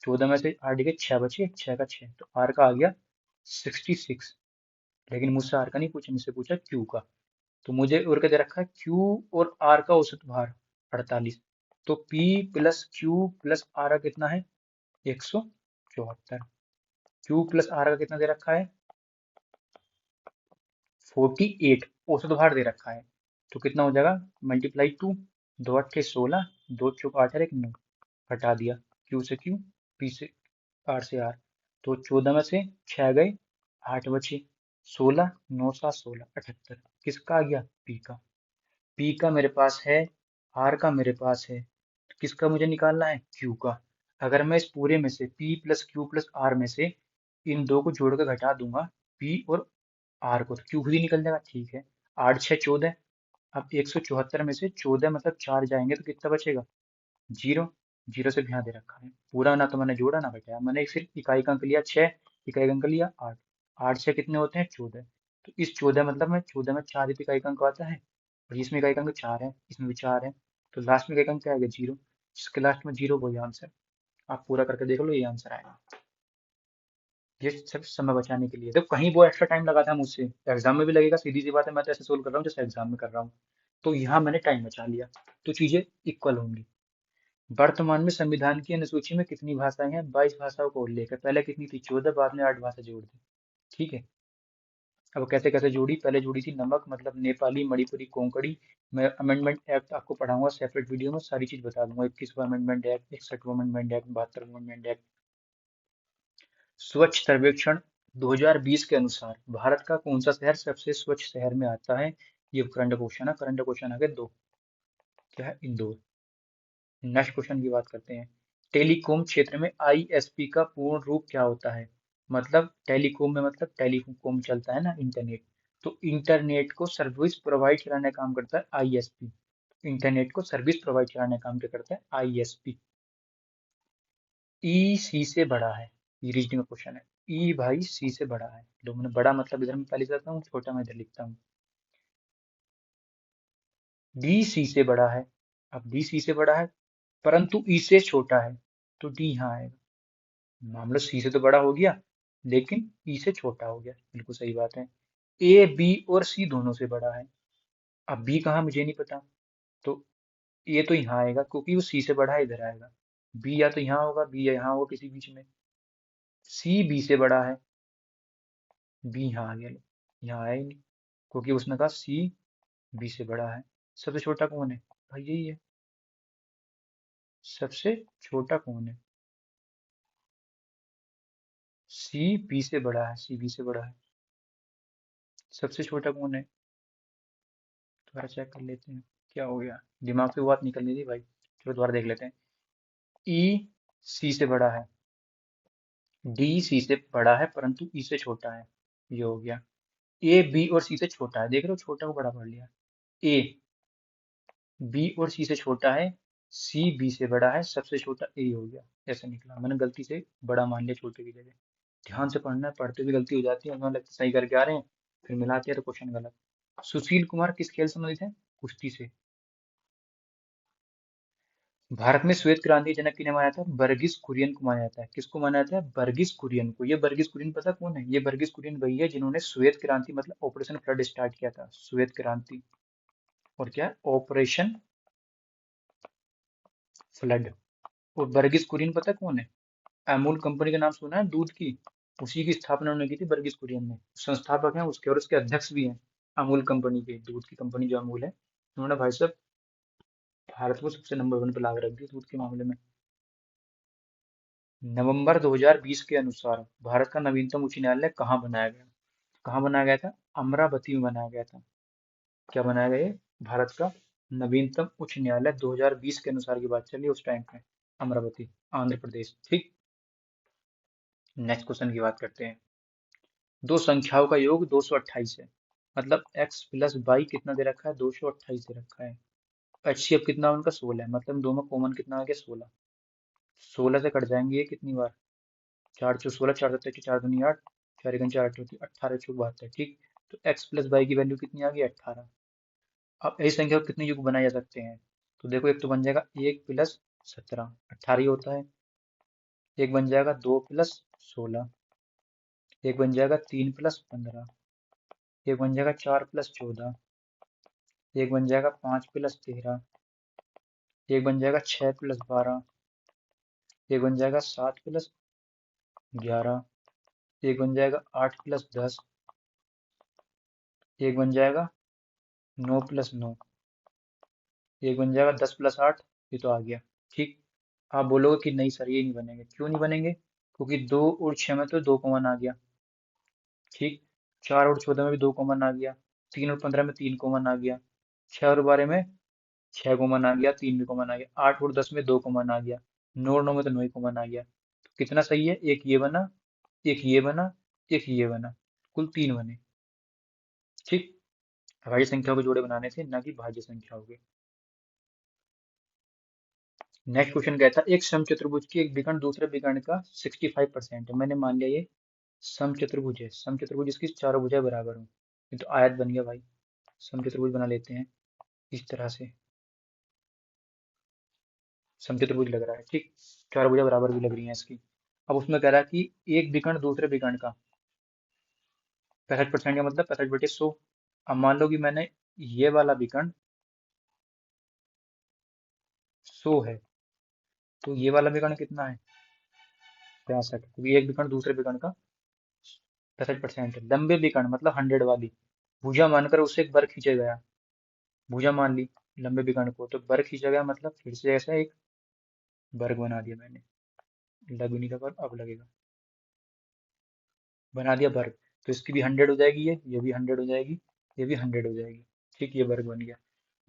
14 में से 8 गए, 6 बचे, 6 का 6, तो आर का आ गया 66। लेकिन मुझसे आर का नहीं पूछा, मुझसे पूछा क्यू का। तो मुझे और क्या दे रखा है? क्यू और आर का औसत भार 48। तो P plus Q plus R का कितना है? 174। क्यू प्लस आर का कितना दे रखा है? 48 औसत भार दे रखा है। तो कितना हो जाएगा? मल्टीप्लाई 2, 2 × 8 = 16, 2 × 4 = 8 और 1 9, हटा दिया। क्यू से क्यू, पी से आर से आर, तो 14 में से 6 गए, 8 बचे, 16, 9 7 16, 78। किसका आ गया? पी का। पी का मेरे पास है, आर का मेरे पास है, तो किसका मुझे निकालना है? क्यू का। अगर मैं इस पूरे में से P plus Q plus R में से इन दो को जोड़ कर घटा दूंगा, पी और आर को, तो क्यू खुद ही निकल जाएगा। ठीक है, 8 6 14। अब 174 में से 14 मतलब 4 जाएंगे, तो कितना बचेगा? 0। 0 से ध्यान दे रखा है पूरा, ना तो मैंने जोड़ा ना घटाया, मैंने सिर्फ इकाई का अंक लिया 6, इकाई का अंक लिया 8। 8 6 कितने होते हैं? 14। तो इस 14 मतलब में 14 में 4 इकाई का अंक आता है, और इसमें इकाई का अंक 4 है, इसमें भी 4 है, तो लास्ट में इकाई का अंक क्या आएगा? 0। जिसके लास्ट में 0 वही आंसर। आप पूरा करके देख लो, ये आंसर आएगा। ये सिर्फ समय बचाने के लिए, तो कहीं वो एक्स्ट्रा टाइम लगा था मुझसे, एग्जाम में भी लगेगा, सीधी सी बात है। मैं तो ऐसे सोल्व कर रहा हूँ जैसे एग्जाम में कर रहा हूँ, तो यहाँ मैंने टाइम बचा लिया, तो चीजें इक्वल होंगी। वर्तमान में संविधान की अनुसूची में कितनी भाषाएं हैं? 22 भाषाओं का उल्लेख है। पहले कितनी थी? 14, बाद में 8 भाषा जोड़ दी। ठीक है। अब कैसे कैसे जोड़ी? पहले जोड़ी थी नमक, मतलब नेपाली, मणिपुरी, कोंकणी। मैं अमेंडमेंट एक्ट आपको पढ़ाऊंगा सेपरेट वीडियो में, सारी चीज बता दूंगा। 21वां अमेंडमेंट एक्ट, 61वां अमेंडमेंट एक्ट, 72वां अमेंडमेंट एक्ट। स्वच्छ सर्वेक्षण 2020 के अनुसार भारत का कौन सा शहर सबसे स्वच्छ शहर में आता है? ये करंट क्वेश्चन है, करंट क्वेश्चन आ गए 2। क्या है? इंदौर। नेक्स्ट क्वेश्चन की बात करते हैं। टेलीकॉम क्षेत्र में आईएसपी का पूर्ण रूप क्या होता है? मतलब टेलीकॉम में, मतलब टेलीकॉम चलता है ना, इंटरनेट, तो इंटरनेट को सर्विस प्रोवाइड कराने का काम करता है आईएसपी। इंटरनेट को सर्विस प्रोवाइड कराने का काम क्या करता है? आईएसपी। ई सी से बड़ा है, ये रीजनिंग का क्वेश्चन है। ई भाई सी से बड़ा है। लो, मैंने बड़ा मतलब इधर में पहले लिखता हूँ, छोटा मैं इधर लिखता हूँ। डी सी से बड़ा है। अब डी सी से बड़ा है परंतु ई से छोटा है, तो डी यहाँ आएगा। मामला सी से तो बड़ा हो गया लेकिन ई से छोटा हो गया, बिल्कुल सही बात है। ए बी और सी दोनों से बड़ा है। अब बी कहाँ मुझे नहीं पता, तो ए तो यहाँ आएगा क्योंकि वो सी से बड़ा है, इधर आएगा। बी या तो यहाँ होगा, बी या यहाँ होगा किसी बीच में। सी बी से बड़ा है, बी यहाँ आ गया, यहाँ आया ही नहीं क्योंकि उसने कहा सी बी से बड़ा है। सबसे छोटा कौन है भाई, यही है। सबसे छोटा कौन है, सी बी से बड़ा है, सी बी से बड़ा है। सबसे छोटा कौन है, दोबारा चेक कर लेते हैं। क्या हो गया, दिमाग से वो बात निकल नहीं रही भाई, चलो दोबारा देख लेते हैं। ई सी से बड़ा है, डी सी से बड़ा है परंतु ई से छोटा है, ये हो गया। ए बी और सी से छोटा है, देख रहे हो, छोटा को बड़ा पढ़ लिया। ए बी और सी से छोटा है, सी बी से बड़ा है, सबसे छोटा ए हो गया। ऐसा निकला, मैंने गलती से बड़ा मान लिया छोटे की जगह। ध्यान से पढ़ना है, पढ़ते भी गलती हो जाती है, हमें लगता है सही करके आ रहे हैं, फिर मिलाते हैं तो क्वेश्चन गलत। सुशील कुमार किस खेल से संबंधित है, कुश्ती से। भारत में श्वेत क्रांति जनक किन्हें माना जाता है, वर्गीज कुरियन को माना जाता है। किसको माना जाता है, वर्गीज कुरियन को। ये वर्गीज कुरियन पता कौन है, ये वर्गीज कुरियन वही है जिन्होंने श्वेत क्रांति मतलब ऑपरेशन फ्लड स्टार्ट किया था, श्वेत क्रांति। और क्या, ऑपरेशन फ्लड। और वर्गीज कुरियन पता कौन है, अमूल कंपनी का नाम सुना है, दूध की, उसी की स्थापना उन्होंने की थी, वर्गीज कुरियन ने। संस्थापक हैं उसके और उसके अध्यक्ष भी हैं। अमूल कंपनी के, दूध की कंपनी जो अमूल है, उन्होंने भाई साहब भारत को सबसे नंबर वन पे ला के रख दिया दूध के मामले में। नवंबर 2020 के अनुसार भारत का नवीनतम उच्च न्यायालय कहाँ बनाया गया, कहाँ बनाया गया था, अमरावती में बनाया गया था। क्या बनाया गया ये, भारत का नवीनतम उच्च न्यायालय 2020 के अनुसार की बात चली उस टाइम पे, अमरावती, आंध्र प्रदेश। ठीक, नेक्स्ट क्वेश्चन की बात करते हैं। दो संख्याओं का योग 228 है, मतलब x प्लस वाई कितना दे रखा है, 228 दे रखा है। HCF कितना उनका 16 है, मतलब दोनों कॉमन कितना आ गया, 16। 16 से कट जाएंगे ये कितनी बार, 4 चौ 16, 4 7 4 दूनी 8, 4 1 4 8 18 चौक 72। ठीक, तो x प्लस वाई की वैल्यू कितनी आ गई, 18। अब ऐसी संख्या को कितने युग बनाए जा सकते हैं, तो देखो एक तो बन जाएगा 1 प्लस 17, 18 ही होता है। एक बन जाएगा 2 प्लस 16, एक बन जाएगा 3 प्लस 15, एक बन जाएगा 4 प्लस 14, एक बन जाएगा 5 प्लस 13, एक बन जाएगा 6 प्लस 12, एक बन जाएगा 7 प्लस 11, एक बन जाएगा 8 प्लस 10, एक बन जाएगा 9 प्लस 9, एक बन जाएगा 10 प्लस 8। ये तो आ गया। ठीक, आप बोलोगे कि नहीं सर ये नहीं बनेंगे, क्यों नहीं बनेंगे, क्योंकि 2 और 6 में तो 2 कॉमन आ गया। ठीक, 4 और 14 में भी 2 कॉमन आ गया, 3 और 15 में 3 कॉमन आ गया, 6 और 12 में 6 कॉमन आ गया, 3 भी कॉमन आ गया, 8 और 10 में 2 कॉमन आ गया, 9 और 9 में तो 9 ही कॉमन आ गया। तो कितना सही है, एक ये बना, एक ये बना, एक ये बना, कुल 3 बने। ठीक, अभाज्य संख्याओं के जोड़े बनाने थे, ना कि भाज्य संख्याओं के। नेक्स्ट क्वेश्चन कहता है एक समचतुर्भुज की एक विकर्ण दूसरे विकर्ण का 65% है। मैंने मान लिया ये समचतुर्भुज है, समचतुर्भुज इसकी चारों भुजाएं बराबर हो, ये तो आयत बन गया भाई। समचतुर्भुज बना लेते हैं इस तरह से, समचतुर्भुज लग रहा है। ठीक, चारों भुजा बराबर भी लग रही है इसकी। अब उसमें कह रहा है कि एक विकर्ण दूसरे विकर्ण का 65% का मतलब 65/100। अब मान लो कि मैंने ये वाला विकर्ण 100 है, तो ये वाला विकर्ण कितना है, 65, क्योंकि एक विकर्ण दूसरे विकर्ण का 65% है। लंबे विकर्ण मतलब 100 वाली भुजा मानकर उससे एक वर्ग खींचा गया, भुजा मान ली लंबे विकर्ण को, तो वर्ग खींचा गया मतलब फिर से ऐसा एक वर्ग बना दिया मैंने, लग नहीं रहा पर अब लगेगा, बना दिया वर्ग। तो इसकी भी 100 हो जाएगी, ये भी 100 हो जाएगी, ये भी 100 हो जाएगी। ठीक, ये वर्ग बन गया।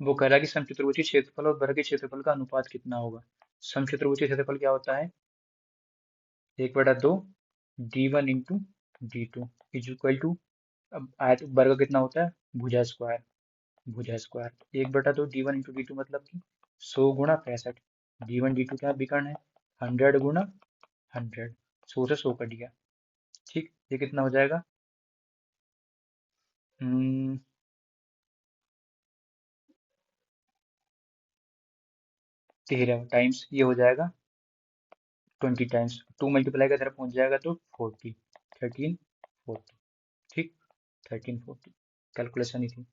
वो कह रहा है कि समचतुर्भुज के क्षेत्रफल और वर्ग के क्षेत्रफल का अनुपात कितना होगा। समचतुर्भुज के क्षेत्रफल क्या होता है, 1/2 d1 × d2 is equal to, अब आयत वर्ग कितना होता है, भुजा स्क्वायर, भुजा स्क्वायर 1/2 d1 × d2 मतलब कि 100 × 65। d1 d2 क्या विकर्ण है, 100 × 100, 100 से 100 कट गया। ठीक, ये कितना हो जाएगा, हम्म, 13 टाइम्स ये हो जाएगा 20 टाइम्स, 2 मल्टीप्लाई का तरफ पहुंच जाएगा तो 40, 1340। ठीक, 1340। कैलकुलेशन ही थी,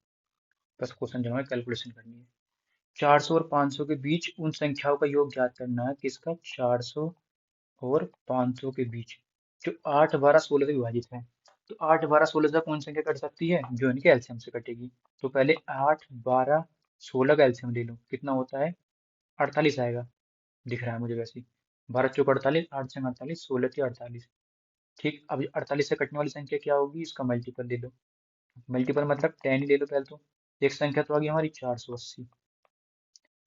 बस क्वेश्चन जमा कैलकुलेशन करनी है। 400 और 500 के बीच उन संख्याओं का योग ज्ञात करना है, किसका? 400 और 500 के बीच, जो 8 12 16 से विभाजित है। तो 8 12 16 से कौन सी संख्या कट सकती है? जो इनके एलसीएम से कटेगी। तो पहले 8 12 16 का एलसीएम ले लो, कितना होता है? 48 आएगा, दिख रहा है मुझे वैसे ही। 12 चौक 48, 8 छंग 48, 16 के 48। ठीक, अब 48 से कटने वाली संख्या क्या होगी? इसका मल्टीपल ले लो। मल्टीपल मतलब 10 ही ले लो पहले तो। एक संख्या तो आ गई हमारी 480,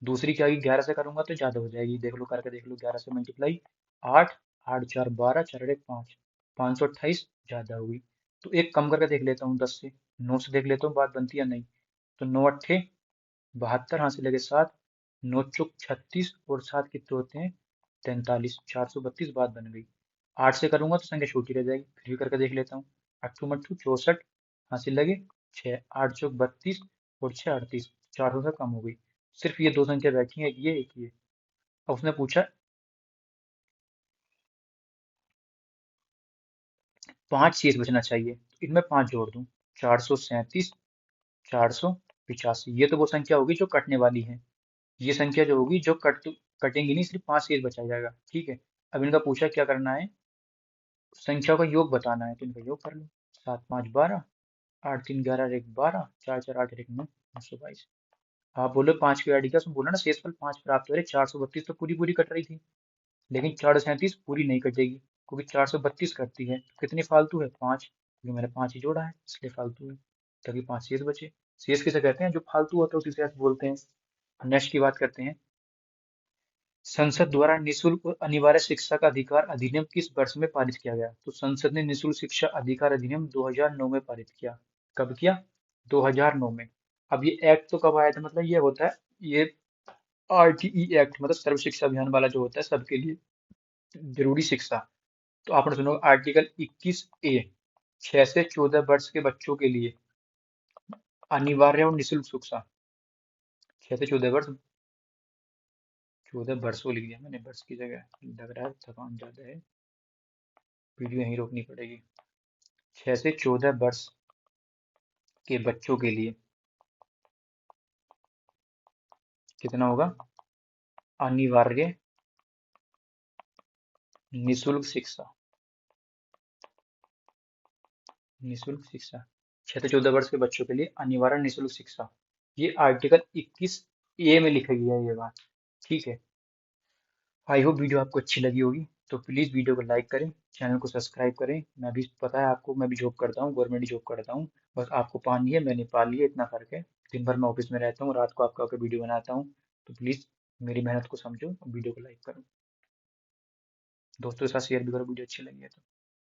दूसरी क्या होगी? 11 से करूंगा तो ज्यादा हो जाएगी, देख लो करके देख लो। 11 से मल्टीप्लाई 8, 8 4 12, 4 8 5, 528 ज्यादा होगी। तो एक कम करके देख लेता हूँ 10 से, 9 से देख लेता हूँ बात बनती है या नहीं। तो 9 अट्ठे 72, हाथ से लगे 7, 9 चौक 36 और 7 कितने होते हैं? 43, 432 बात बन गई। 8 से करूंगा तो संख्या छोटी रह जाएगी, फिर भी करके देख लेता हूँ। अट्ठू मट्ठू 64, हासिल लगे 6, 8 चौक 32 और 6 38, 400 से कम हो गई। सिर्फ ये दो संख्या बैठी हैं, एक ये एक ये। अब उसने पूछा 5 शेष बचना चाहिए, तो इनमें 5 जोड़ दूं। 437, 485, ये तो वो संख्या होगी जो कटने वाली है। ये संख्या जो होगी जो कटेंगी नहीं, सिर्फ 5 शेष बचा जाएगा। ठीक है, अब इनका पूछा क्या करना है? संख्या का योग बताना है, तो इनका योग कर लो। 7 5 12, 8 3 11 और 1 12, 4 4 8 और 1 9, 922। आप बोलो 5 की आईडी का, उसमें बोला ना शेषफल 5 प्राप्त हो रहे। 432 तो पूरी पूरी कट रही थी, लेकिन 437 पूरी नहीं कटेगी, क्योंकि 432 कटती है। तो कितनी फालतू है? 5, क्योंकि मैंने 5 ही जोड़ा है इसलिए फालतू है। ताकि 5 शेष बचे। शेष किसे कहते हैं? जो फालतू होता है उसी से बोलते हैं। नेक्स्ट की बात करते हैं। संसद द्वारा निशुल्क और अनिवार्य शिक्षा का अधिकार अधिनियम किस वर्ष में पारित किया गया? तो संसद ने निशुल्क शिक्षा अधिकार अधिनियम 2009 में पारित किया। कब किया? 2009 में। अब ये एक्ट तो कब आया था? मतलब ये होता है, ये आरटीई एक्ट, मतलब सर्व शिक्षा अभियान वाला जो होता है सबके लिए जरूरी शिक्षा। तो आपने सुना आर्टिकल 21A, 6 से 14 वर्ष के बच्चों के लिए अनिवार्य और निशुल्क शिक्षा। 6 से 14 वर्ष, 14 वर्षों लिख दिया मैंने, वर्ष की जगह। लग रहा है थकान ज्यादा है, वीडियो यहीं रोकनी पड़ेगी। 6 से 14 वर्ष के बच्चों के लिए कितना होगा? अनिवार्य निशुल्क शिक्षा। निशुल्क शिक्षा, 6 से 14 वर्ष के बच्चों के लिए अनिवार्य निशुल्क शिक्षा। ये आर्टिकल 21A में लिखी गई है ये बात। ठीक है, आई होप वीडियो आपको अच्छी लगी होगी। तो प्लीज़ वीडियो को लाइक करें, चैनल को सब्सक्राइब करें। मैं भी, पता है आपको, मैं भी जॉब करता हूँ, गवर्नमेंट जॉब करता हूँ। बस आपको पानी है, मैंने पा लिया, इतना फर्क है। दिन भर मैं ऑफिस में रहता हूँ, रात को आपका आकर वीडियो बनाता हूँ। तो प्लीज़ मेरी मेहनत को समझो और वीडियो को लाइक करो। दोस्तों के साथ शेयर भी करो वीडियो अच्छी लगी है तो।